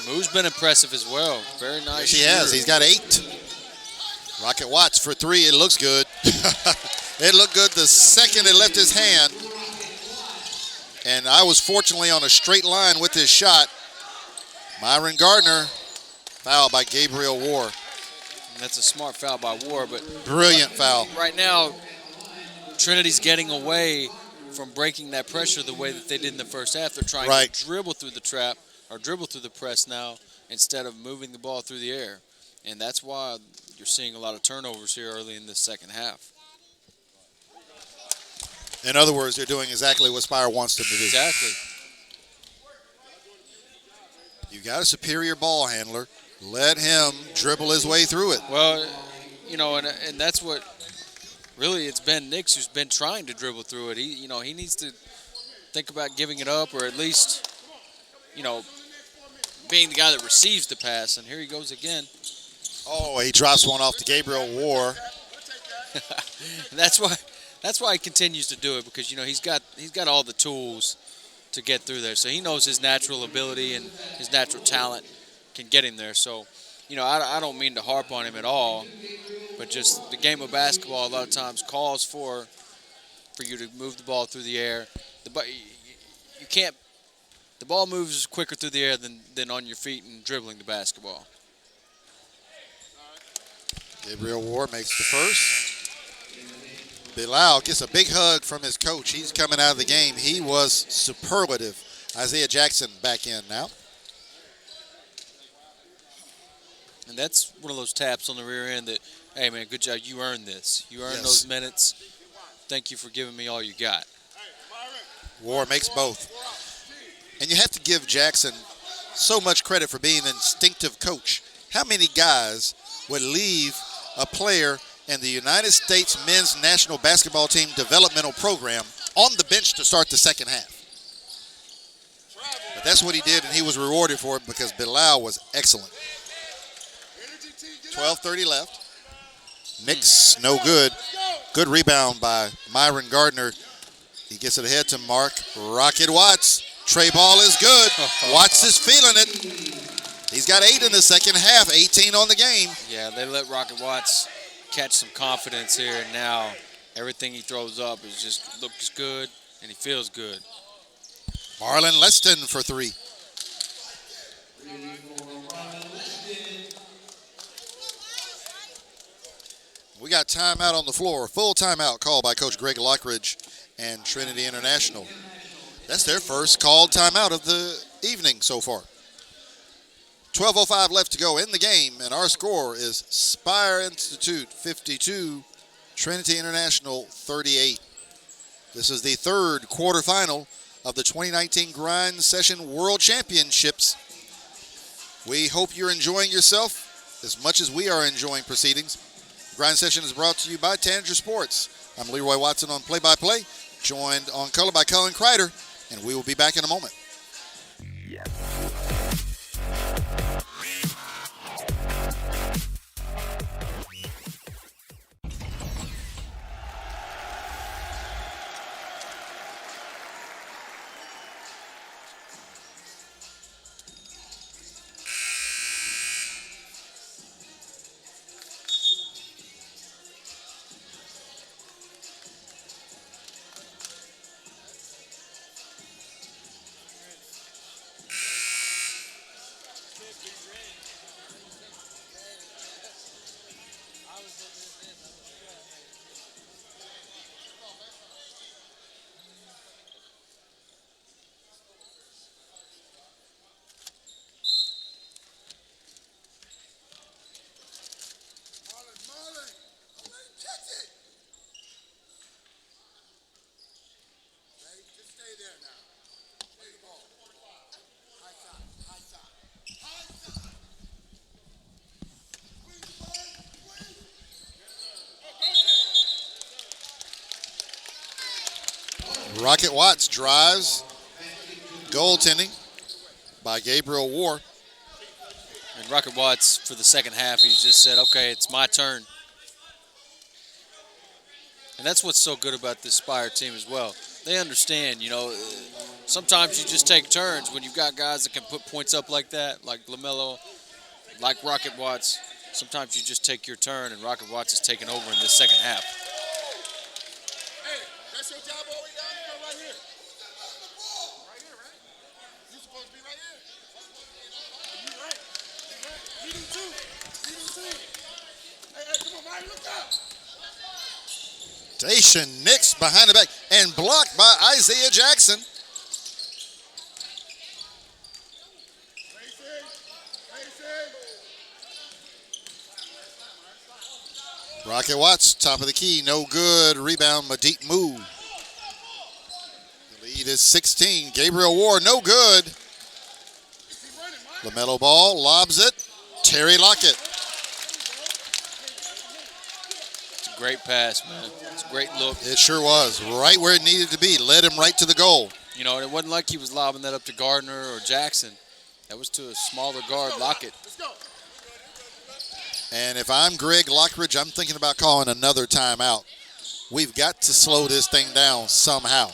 Moo's been impressive as well. Very nice. Yes, he has. He's got 8. Rocket Watts for 3. It looks good. It looked good the second it left his hand. And I was fortunately on a straight line with his shot. Myron Gardner, fouled by Gabriel War. And that's a smart foul by War, but Brilliant foul. right now, Trinity's getting away from breaking that pressure the way that they did in the first half. They're trying to dribble through the trap or dribble through the press now instead of moving the ball through the air. And that's why you're seeing a lot of turnovers here early in the second half. In other words, they're doing exactly what Spire wants them to do. Exactly. You got a superior ball handler. Let him dribble his way through it. Well, and that's what really it's been Nix who's been trying to dribble through it. He needs to think about giving it up or at least, being the guy that receives the pass. And here he goes again. Oh, he drops one off to Gabriel War. That's why he continues to do it because he's got all the tools to get through there. So he knows his natural ability and his natural talent can get him there. So, I don't mean to harp on him at all, but just the game of basketball a lot of times calls for you to move the ball through the air. You can't. The ball moves quicker through the air than on your feet and dribbling the basketball. Gabriel War makes the first. Bilal gets a big hug from his coach. He's coming out of the game. He was superlative. Isaiah Jackson back in now. And that's one of those taps on the rear end that, hey, man, good job. You earned this. You earned Yes. those minutes. Thank you for giving me all you got. War makes both. And you have to give Jackson so much credit for being an instinctive coach. How many guys would leave a player in the United States men's national basketball team developmental program on the bench to start the second half? But that's what he did, and he was rewarded for it because Bilal was excellent. 12:30 left. Nix, no good. Good rebound by Myron Gardner. He gets it ahead to Mark Rocket Watts. Trey ball is good. Watts is feeling it. He's got 8 in the second half, 18 on the game. Yeah, they let Rocket Watts catch some confidence here, and now everything he throws up looks good, and he feels good. Marlon Leston for 3. We got timeout on the floor. Full timeout called by Coach Greg Lockridge and Trinity International. That's their first called timeout of the evening so far. 12:05 left to go in the game, and our score is Spire Institute 52, Trinity International 38. This is the third quarterfinal of the 2019 Grind Session World Championships. We hope you're enjoying yourself as much as we are enjoying proceedings. Grind Session is brought to you by Tanager Sports. I'm Leroy Watson on play-by-play, joined on color by Colin Kreider, and we will be back in a moment. Rocket Watts drives, goaltending by Gabriel War. And Rocket Watts, for the second half, he just said, okay, it's my turn. And that's what's so good about this Spire team as well. They understand, sometimes you just take turns when you've got guys that can put points up like that, like LaMelo, like Rocket Watts. Sometimes you just take your turn, and Rocket Watts is taking over in this second half. Hey, that's your job all the way down here, right here. Right here, right? You're supposed to be right here. You right. You do too. Hey, come on, Mike, look up. Dacian Nix behind the back and blocked by Isaiah Jackson. Rocket Watts, top of the key, no good. Rebound, Madit Mu. The lead is 16. Gabriel Ward, no good. LaMelo Ball lobs it. Terry Lockett. It's a great pass, man. It's a great look. It sure was. Right where it needed to be. Led him right to the goal. And it wasn't like he was lobbing that up to Gardner or Jackson. That was to a smaller guard, Lockett. And if I'm Greg Lockridge, I'm thinking about calling another timeout. We've got to slow this thing down somehow.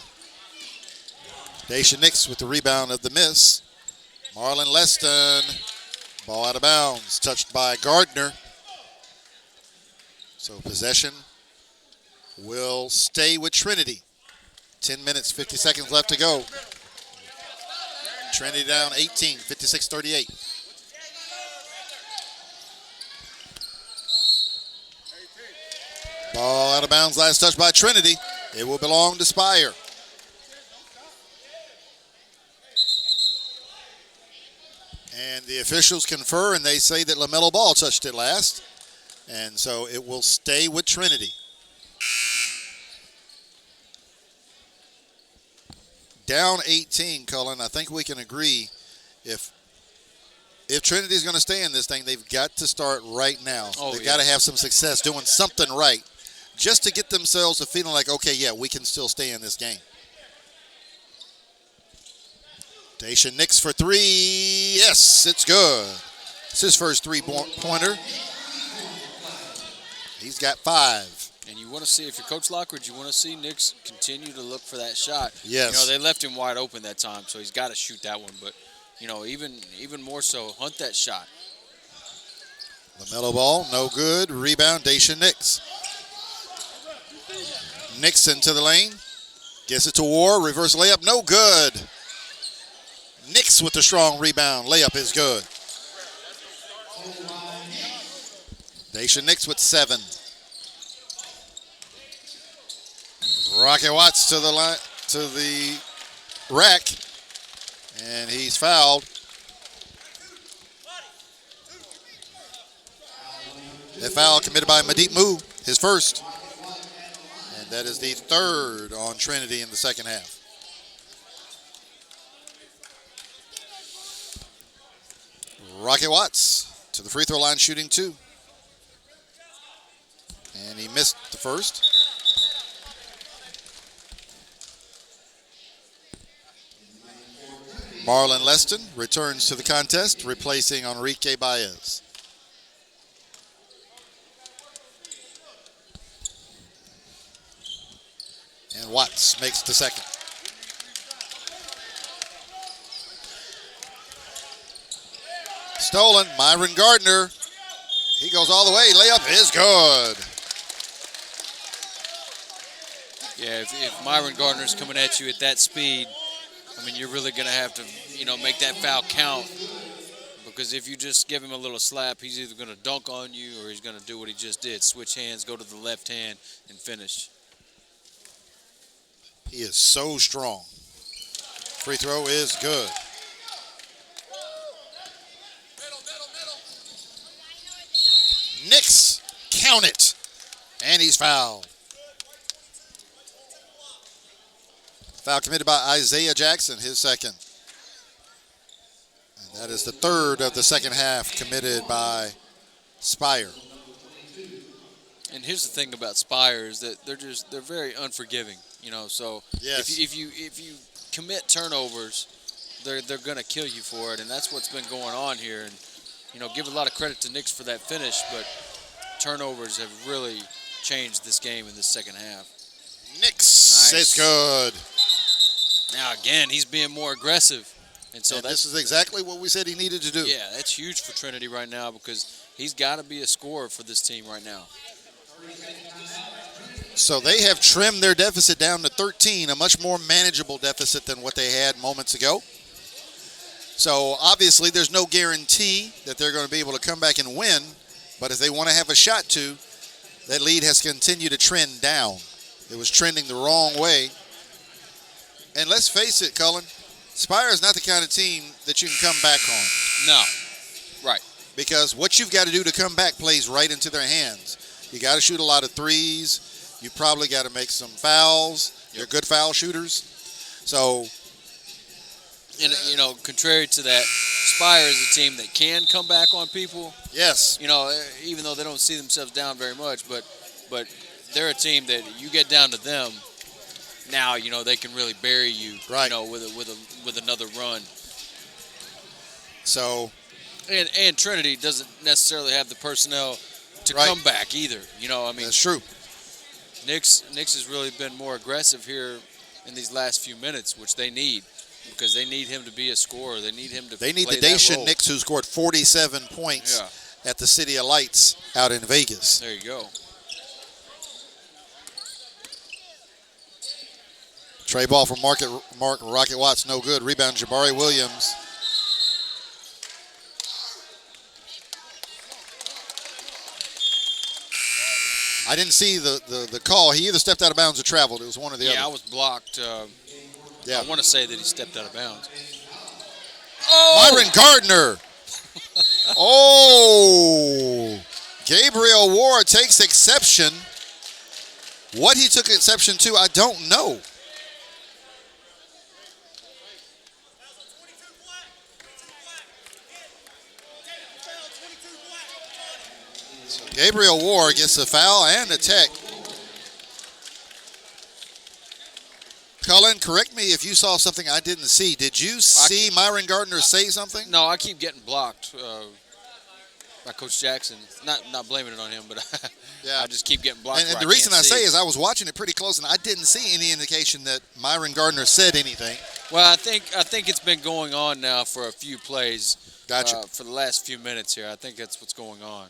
Dacian Nix with the rebound of the miss. Marlon Leston, ball out of bounds, touched by Gardner. So possession will stay with Trinity. 10 minutes, 50 seconds left to go. Trinity down 18, 56-38. Ball out of bounds, last touch by Trinity. It will belong to Spire. And the officials confer, and they say that LaMelo Ball touched it last. And so it will stay with Trinity. Down 18, Cullen. I think we can agree if Trinity's going to stay in this thing, they've got to start right now. They've got to have some success doing something right just to get themselves a feeling like, okay, yeah, we can still stay in this game. Dacian Nix for three. Yes, it's good. It's his first three-pointer. He's got 5. And you want to see, if you're Coach Lockridge, you want to see Nix continue to look for that shot. Yes. They left him wide open that time, so he's got to shoot that one. But, even more so, hunt that shot. LaMelo Ball, no good. Rebound, Dacian Nix. Nixon to the lane. Gets it to War. Reverse layup, no good. Nix with the strong rebound. Layup is good. Dacian Nix with 7. Rocket Watts to the line, to the rack, and he's fouled. That foul committed by Madit Mu, his first. And that is the third on Trinity in the second half. Rocket Watts to the free throw line, shooting 2. And he missed the first. Marlon Leston returns to the contest, replacing Enrique Baez. And Watts makes the second. Stolen, Myron Gardner. He goes all the way, layup is good. Yeah, if Myron Gardner's coming at you at that speed, I mean, you're really going to have to, make that foul count. Because if you just give him a little slap, he's either going to dunk on you or he's going to do what he just did. Switch hands, go to the left hand, and finish. He is so strong. Free throw is good. Knicks count it. And he's fouled. Foul committed by Isaiah Jackson, his second. And that is the third of the second half committed by Spire. And here's the thing about Spire is that they're very unforgiving, So Yes. if you commit turnovers, they're going to kill you for it, and that's what's been going on here. And give a lot of credit to Knicks for that finish, but turnovers have really changed this game in the second half. Knicks, Nice. it's good. Now again, he's being more aggressive, and so And this is exactly what we said he needed to do. Yeah, that's huge for Trinity right now because he's got to be a scorer for this team right now. So they have trimmed their deficit down to 13, a much more manageable deficit than what they had moments ago. So obviously there's no guarantee that they're going to be able to come back and win, but if they want to have a shot to, that lead has continued to trend down. It was trending the wrong way. And let's face it, Cullen, Spire is not the kind of team that you can come back on. No, right. Because what you've got to do to come back plays right into their hands. You got to shoot a lot of threes. You probably got to make some fouls. They're good foul shooters. So, And contrary to that, Spire is a team that can come back on people. yes. Even though they don't see themselves down very much, but they're a team that you get down to them. Now they can really bury you. Right. With another run. So, And Trinity doesn't necessarily have the personnel to Right. come back either. that's true. Knicks has really been more aggressive here in these last few minutes, which they need because they need him to be a scorer. They need him to. They need play the that Dacian role. Knicks who scored 47 points Yeah, at the City of Lights out in Vegas. there you go. Trey ball from Mark Rocket Watts, no good. Rebound, Jabari Williams. I didn't see the call. He either stepped out of bounds or traveled. It was one or the Yeah, I other. was blocked. Yeah. I want to say that he stepped out of bounds. Myron Gardner. Oh. Gabriel Ward takes exception. What he took exception to, I don't know. So Gabriel Ward gets a foul and a tech. Cullen, correct me if you saw something I didn't see. Did you see Myron Gardner say something? No, I keep getting blocked by Coach Jackson. Not blaming it on him, but Yeah. I just keep getting blocked. And where the reason I can't say see. is I was watching it pretty close, and I didn't see any indication that Myron Gardner said anything. Well, I think it's been going on now for a few plays. Gotcha. For the last few minutes here, I think that's what's going on.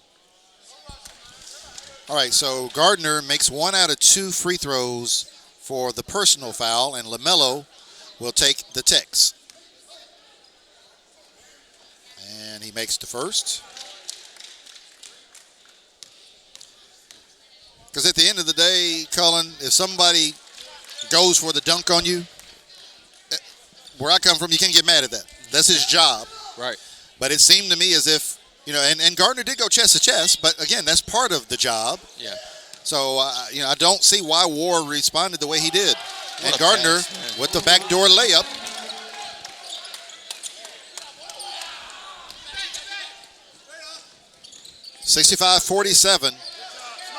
All right, so Gardner makes 1 out of 2 free throws for the personal foul, and LaMelo will take the techs. And he makes the first. Because at the end of the day, Cullen, if somebody goes for the dunk on you, where I come from, you can't get mad at that. That's his job. Right. But it seemed to me as if, and Gardner did go chest to chest, but again, that's part of the job. Yeah. So, I don't see why Ward responded the way he did. What And a Gardner pass, man. with the backdoor layup. $65-47.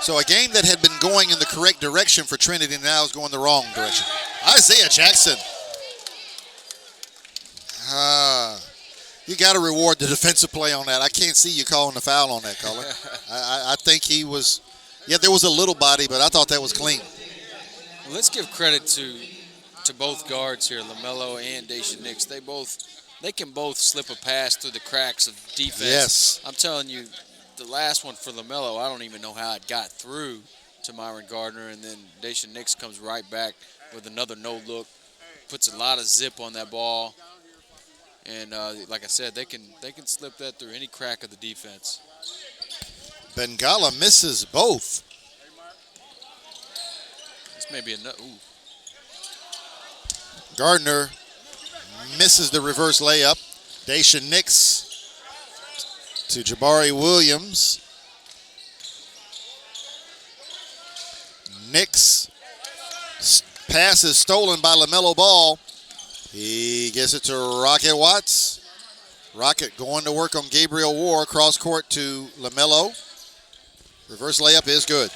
So a game that had been going in the correct direction for Trinity now is going the wrong direction. Isaiah Jackson. You got to reward the defensive play on that. I can't see you calling the foul on that, Colin. I think he was, there was a little body, but I thought that was clean. Let's give credit to both guards here, LaMelo and Daisha Nix. They can both slip a pass through the cracks of defense. Yes. I'm telling you, the last one for LaMelo, I don't even know how it got through to Myron Gardner, and then Daisha Nix comes right back with another no-look, puts a lot of zip on that ball. And like I said, they can slip that through any crack of the defense. Bengala misses both. This may be a Gardner misses the reverse layup. Daisha Nix to Jabari Williams. Nix pass is stolen by LaMelo Ball. He gets it to Rocket Watts. Rocket going to work on Gabriel War. Cross court to LaMelo. Reverse layup is good.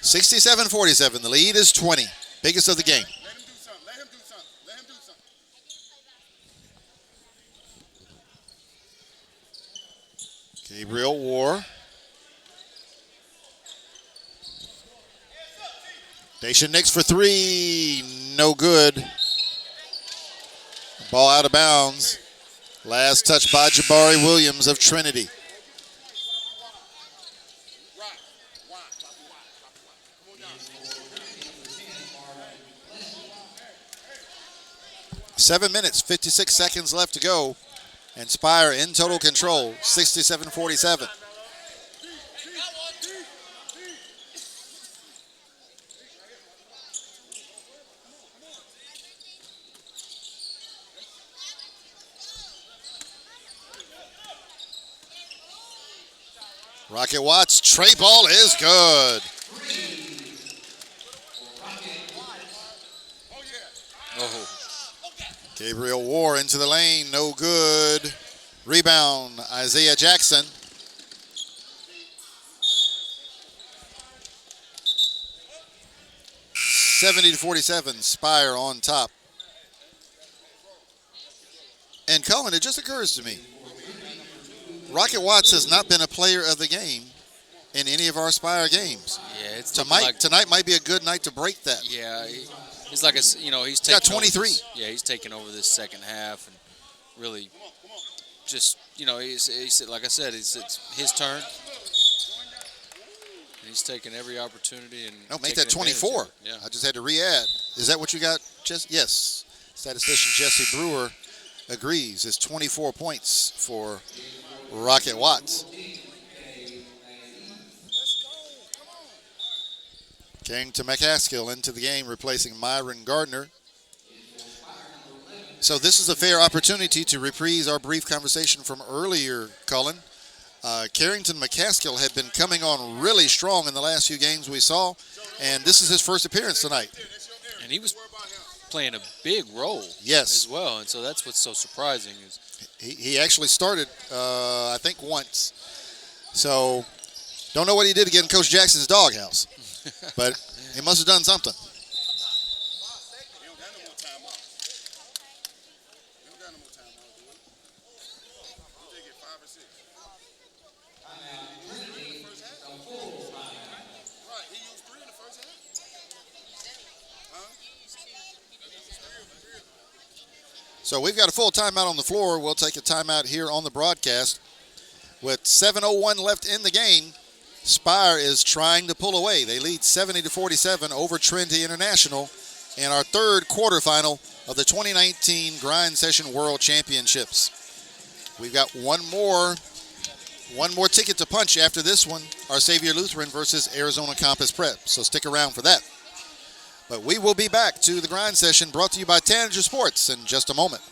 (67-47). The lead is 20. Biggest of the game. Let him do something. Let him do something. Let him do something. Gabriel War. Daisha Nix for three. No good. Ball out of bounds. Last touch by Jabari Williams of Trinity. Rock. Come on down. 7 minutes, 56 seconds left to go. And Spire in total control, 67-47. Rocket Watts, tray ball is good. oh. Gabriel War into the lane, no good. Rebound, Isaiah Jackson. (70-47), Spire on top. And Colin, it just occurs to me, Rocket Watts has not been a player of the game in any of our Spire games. Yeah, it's Tonight might be a good night to break that. Yeah, he's like he's taking got 23. He's taking over this second half and really just he's like I said, it's his turn. And he's taking every opportunity and make that 24. Yeah, I just had to re-add. Is that what you got, Jesse? Yes. Statistician Jesse Brewer agrees. It's 24 points for Rocket Watts. King to McCaskill into the game, replacing Myron Gardner. So this is a fair opportunity to reprise our brief conversation from earlier, Cullen. Carrington McCaskill had been coming on really strong in the last few games we saw, and this is his first appearance tonight. And he was playing a big role as well, and so that's what's so surprising is he actually started, I think, once. So don't know what he did again in Coach Jackson's doghouse, but he must have done something. So we've got a full timeout on the floor. We'll take a timeout here on the broadcast. With 7:01 left in the game, Spire is trying to pull away. They lead 70-47 over Trinity International in our third quarterfinal of the 2019 Grind Session World Championships. We've got one more ticket to punch after this one, our Xavier Lutheran versus Arizona Campus Prep. So stick around for that. But we will be back to the Grind Session brought to you by Tanager Sports in just a moment.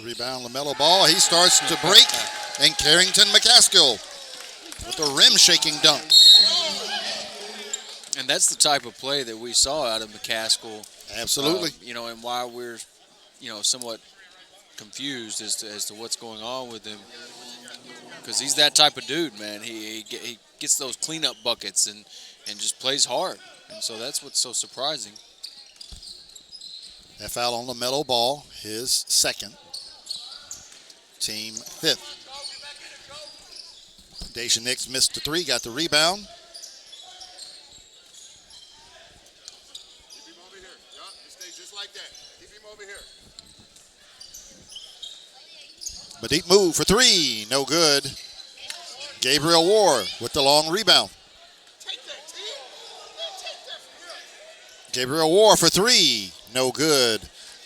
Rebound, LaMelo Ball. He starts to break, and Carrington McCaskill with a rim-shaking dunk. And that's the type of play that we saw out of McCaskill. Absolutely. And why we're, somewhat confused as to what's going on with him. Because he's that type of dude, man. He gets those cleanup buckets and just plays hard. And so that's what's so surprising. That foul on LaMelo Ball, his second. Team fifth. Daisha Nix missed the three, got the rebound. Keep him over here. Yup, he stays just like that. Keep him over here. But deep move for three, no good. Gabriel Ward with the long rebound. Take that, T. Take that from here. Gabriel Ward for three, no good.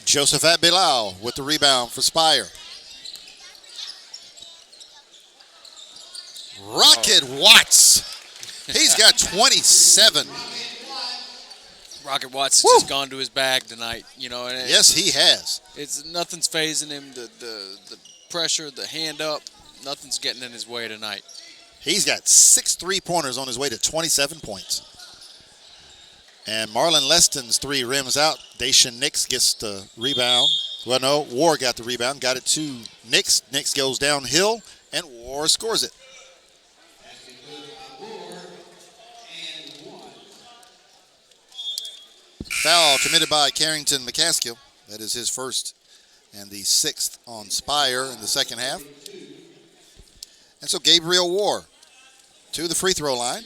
Josephat Bilal with the rebound for Spire. Rocket Watts. He's got 27. Rocket Watts has Woo! just gone to his bag tonight, And Yes, he has. it's nothing's phasing him. The pressure, the hand up, nothing's getting in his way tonight. He's got 6 3-pointers on his way to 27 points. And Marlon Leston's three rims out. Daisha Nix gets the rebound. Well, no, Ward got the rebound, got it to Nix. Nix goes downhill, and Ward scores it. Foul committed by Carrington McCaskill. That is his first and the sixth on Spire in the second half. And so Gabriel Ward to the free throw line.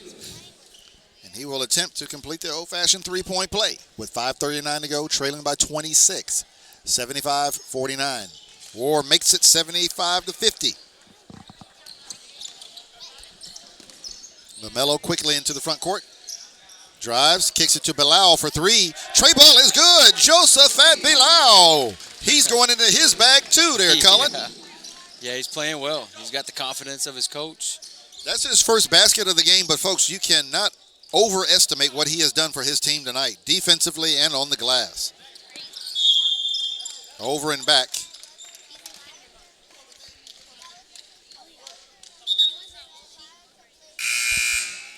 And he will attempt to complete the old-fashioned three-point play with 5:39 to go, trailing by 26, 75-49. Ward makes it 75-50. LaMelo quickly into the front court. Drives, kicks it to Bilal for three. Tray ball is good. Josephat Bilal. He's going into his bag too there, Cullen. Yeah, he's playing well. He's got the confidence of his coach. That's his first basket of the game, but folks, you cannot overestimate what he has done for his team tonight, defensively and on the glass. Over and back.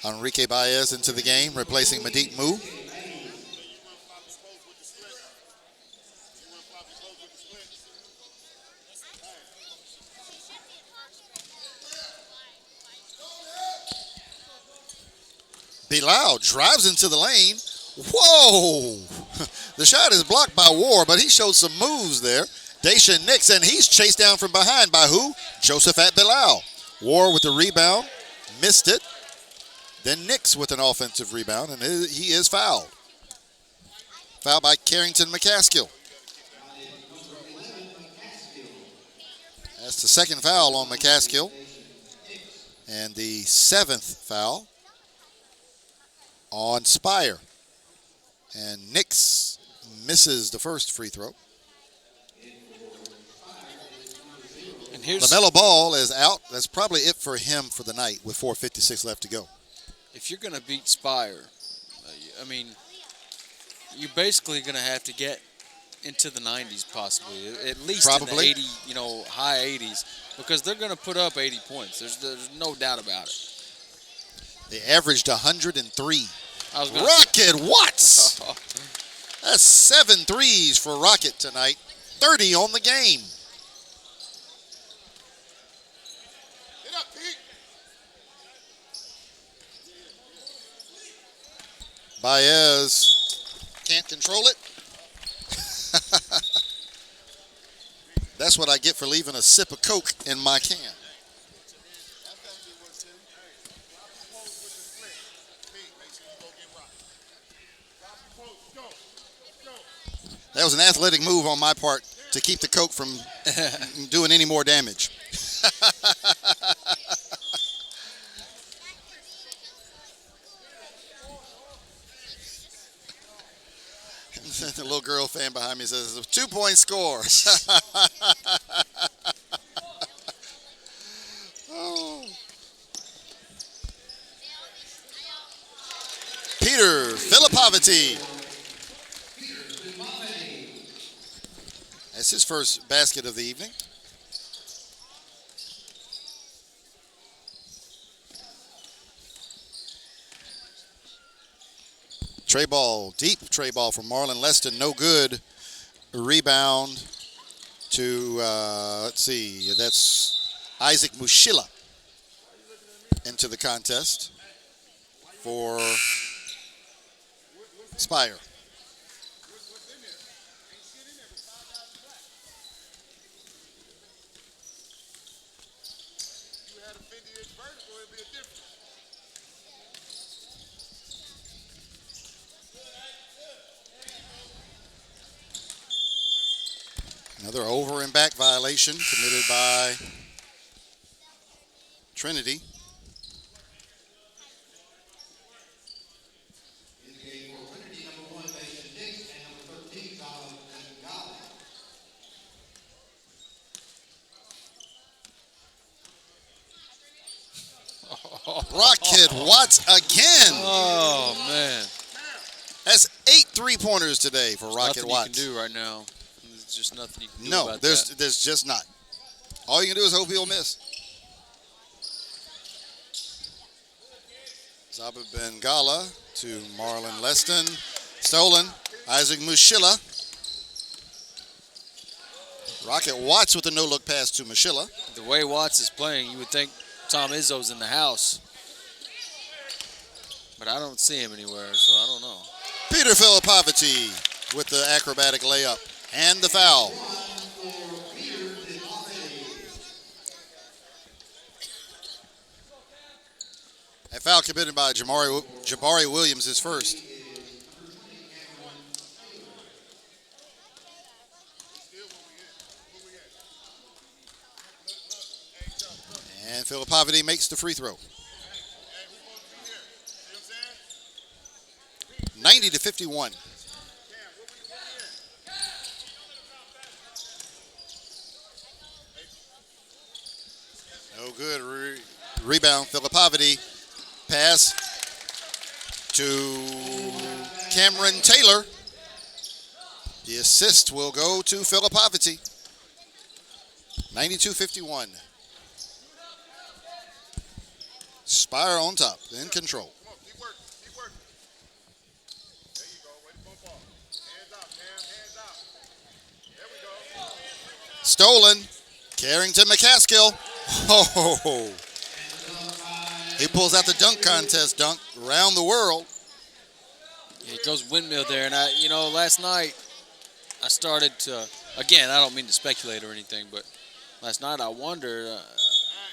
Enrique Baez into the game, replacing Madik Mu. Bilal drives into the lane. Whoa! The shot is blocked by Ward, but he showed some moves there. Daisha Nix, and he's chased down from behind by who? Josephat Bilal. Ward with the rebound, missed it. Then Nix with an offensive rebound, and he is fouled. Fouled by Carrington McCaskill. That's the second foul on McCaskill. And the seventh foul on Spire. And Nix misses the first free throw. And here's LaMelo Ball is out. That's probably it for him for the night with 4:56 left to go. if you're going to beat Spire, I mean, you're basically going to have to get into the 90s possibly, at least Probably. in the 80, high 80s, because they're going to put up 80 points. There's no doubt about it. They averaged 103. I was gonna Rocket Watts! That's 7 threes for Rocket tonight. 30 on the game. Get up, Pete. Baez can't control it. That's what I get for leaving a sip of Coke in my can. That was an athletic move on my part to keep the Coke from doing any more damage. The little girl fan behind me says, it's a 2-point score. Oh. Peter Filipovity. That's his first basket of the evening. Tray ball, deep tray ball from Marlon Leston, no good. Rebound to, let's see, that's Isaac Mushila into the contest for Spire. Another over and back violation committed by Trinity. Rocket Watts again. Oh, man. That's 8 3-pointers today for Rocket Nothing Watts. you can do right now. There's just nothing you can do No, about there's that. just not. All you can do is hope he'll miss. Zaba Bengala to Marlon Leston. Stolen. Isaac Mushila. Rocket Watts with a no-look pass to Mushila. The way Watts is playing, you would think Tom Izzo's in the house. But I don't see him anywhere, so I don't know. Peter Filipovich with the acrobatic layup and the foul. A foul committed by Jabari Williams, his first. And Filipovich makes the free throw. 90-51. No good. Rebound, Filipovich. Pass to Cameron Taylor. The assist will go to Filipovich. 92-51. Spire on top, in control. Come on, keep working, keep working. There you go, way to bump off. Hands out, Cam, hands out. There we go. Stolen. Carrington McCaskill. Oh, he pulls out the dunk contest dunk around the world. Yeah, he goes windmill there, and last night I started to, again, I don't mean to speculate or anything, but last night I wondered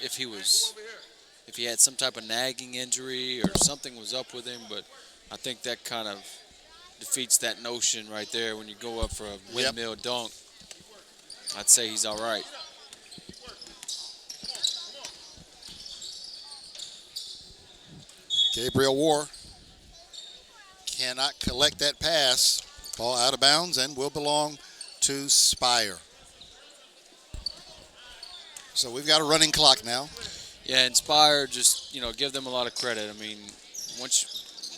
if he had some type of nagging injury or something was up with him, but I think that kind of defeats that notion right there. When you go up for a windmill dunk, I'd say he's all right. Gabriel War cannot collect that pass. Ball out of bounds and will belong to Spire. So we've got a running clock now. Yeah, and Spire, just give them a lot of credit. I mean,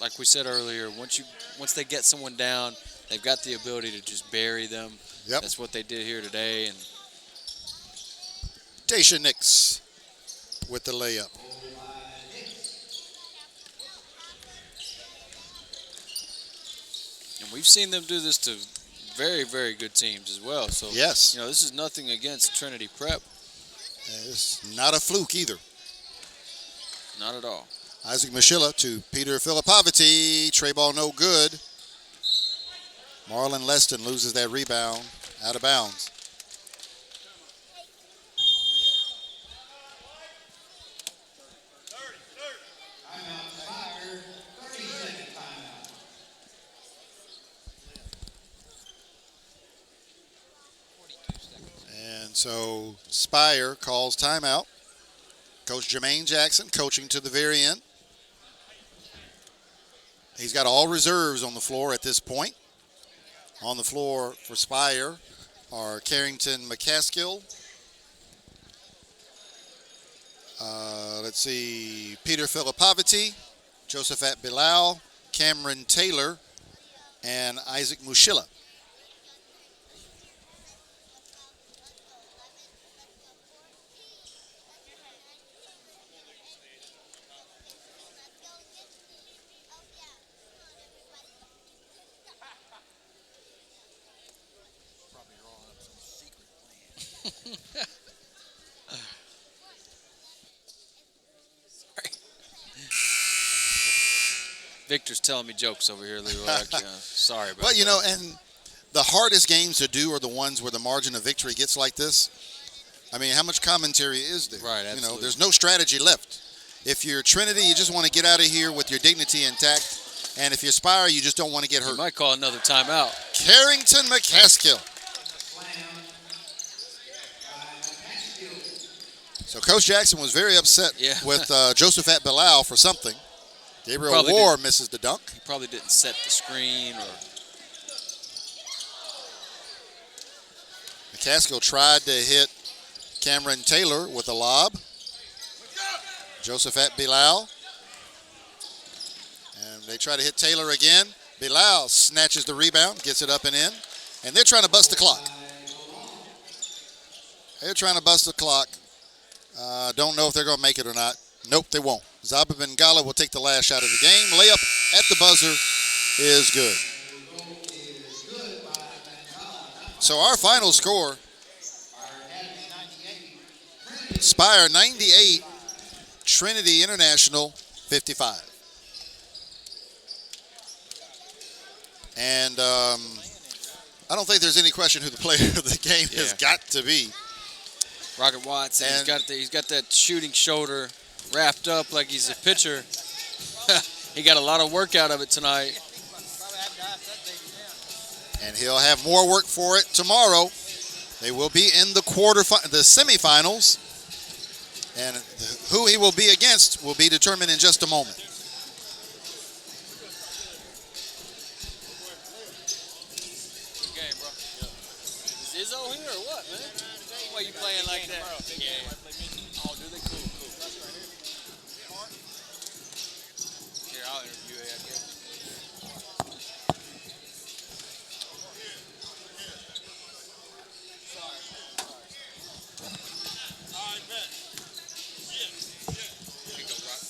like we said earlier, once they get someone down, they've got the ability to just bury them. Yep. That's what they did here today. And Daisha Nix with the layup. we've seen them do this to very, very good teams as well. So Yes. this is nothing against Trinity Prep. It's not a fluke either. Not at all. Isaac Mushila to Peter Filipovich. Tray ball no good. Marlon Leston loses that rebound out of bounds. And so Spire calls timeout. Coach Jermaine Jackson coaching to the very end. He's got all reserves on the floor at this point. On the floor for Spire are Carrington McCaskill. Let's see, Peter Filipovich, Josephat Bilal, Cameron Taylor, and Isaac Mushila. Victor's telling me jokes over here, Leroy. Sorry about But, you that. know, and the hardest games to do are the ones where the margin of victory gets like this. I mean, how much commentary is there? Right, You know, absolutely. there's no strategy left. If you're Trinity, you just want to get out of here with your dignity intact. And if you're Spire, you just don't want to get You hurt. might call another timeout. Carrington McCaskill. So Coach Jackson was very upset Yeah. with Josephat Bilal for something. Gabriel Probably Ward misses the dunk. He probably didn't set the screen or. McCaskill tried to hit Cameron Taylor with a lob. Josephat Bilal. And they try to hit Taylor again. Bilal snatches the rebound, gets it up and in. And they're trying to bust the clock. They're trying to bust the clock. Don't know if they're going to make it or not. Nope, they won't. Zaba Bengala will take the last shot of the game. Layup at the buzzer is good. So our final score, Spire 98, Trinity International 55. And I don't think there's any question who the player of the game has got to be. Rocket Watson, And- he's got that shooting shoulder wrapped up like he's a pitcher. He got a lot of work out of it tonight. And he'll have more work for it tomorrow. They will be in the the semifinals. And who he will be against will be determined in just a moment. Good game, bro. Is Izzo here or what, man? Why you playing like that? Yeah. Oh, do they? Cool. Here, I'll interview you, I guess. Here you go, Rock.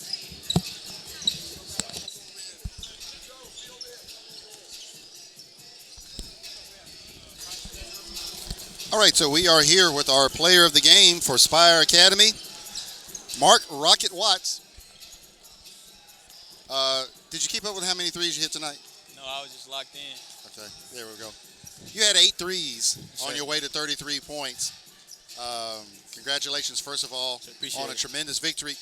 All right, so we are here with our player of the game for Spire Academy, Mark Rocket Watts. Did you keep up with how many threes you hit tonight? No, I was just locked in. Okay, there we go. You had 8 threes on sir. your way to 33 points. Congratulations, first of all, Appreciate on a it. tremendous victory.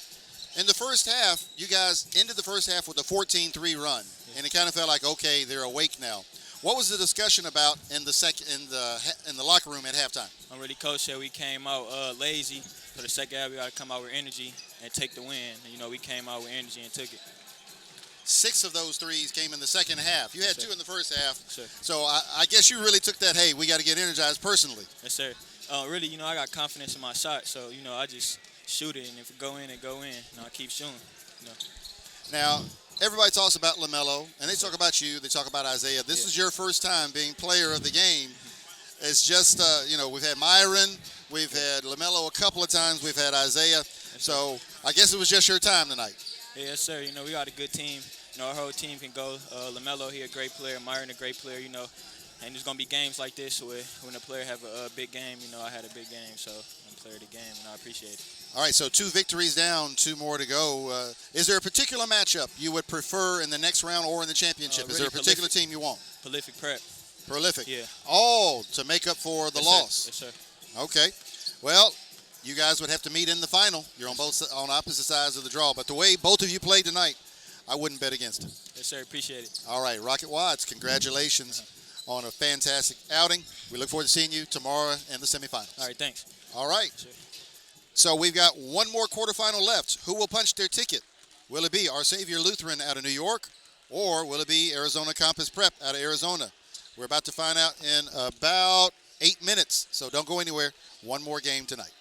In the first half, you guys ended the first half with a 14-3 run, and it kind of felt like, okay, they're awake now. What was the discussion about in the locker room at halftime? I'm really coach said we came out lazy. For the second half, we got to come out with energy and take the win. And, you know, we came out with energy and took it. 6 of those threes came in the second half. You had Yes, sir. 2 in the first half. Sir. So I guess you really took that, hey, we got to get energized personally. Yes, sir. Really, you know, I got confidence in my shot. So, you know, I just shoot it. And if it go in, it go in. You know, I keep shooting. You know. Now, everybody talks about LaMelo, and they talk about you, they talk about Isaiah. This is your first time being player of the game. It's just, you know, we've had Myron, we've had LaMelo a couple of times, we've had Isaiah. So I guess it was just your time tonight. Yeah, yes, sir. You know, we got a good team. You know, our whole team can go. LaMelo, he a great player. Myron, a great player, you know. And there's going to be games like this where when a player have a big game, you know, I had a big game. So I'm player of the game, and I appreciate it. All right, so 2 victories down, 2 more to go. Is there a particular matchup you would prefer in the next round or in the championship? Is there a really particular team you want? Prolific prep. Prolific. Yeah. All to make up for the Yes, loss. Sir. Yes, sir. Okay. Well, you guys would have to meet in the final. You're on opposite sides of the draw. But the way both of you played tonight, I wouldn't bet against it. Yes, sir. Appreciate it. All right, Rocket Watts, congratulations on a fantastic outing. We look forward to seeing you tomorrow in the semifinals. All right, thanks. All right. Sure. So we've got one more quarterfinal left. Who will punch their ticket? Will it be Our Savior Lutheran out of New York, or will it be Arizona Campus Prep out of Arizona? We're about to find out in about 8 minutes, so don't go anywhere. One more game tonight.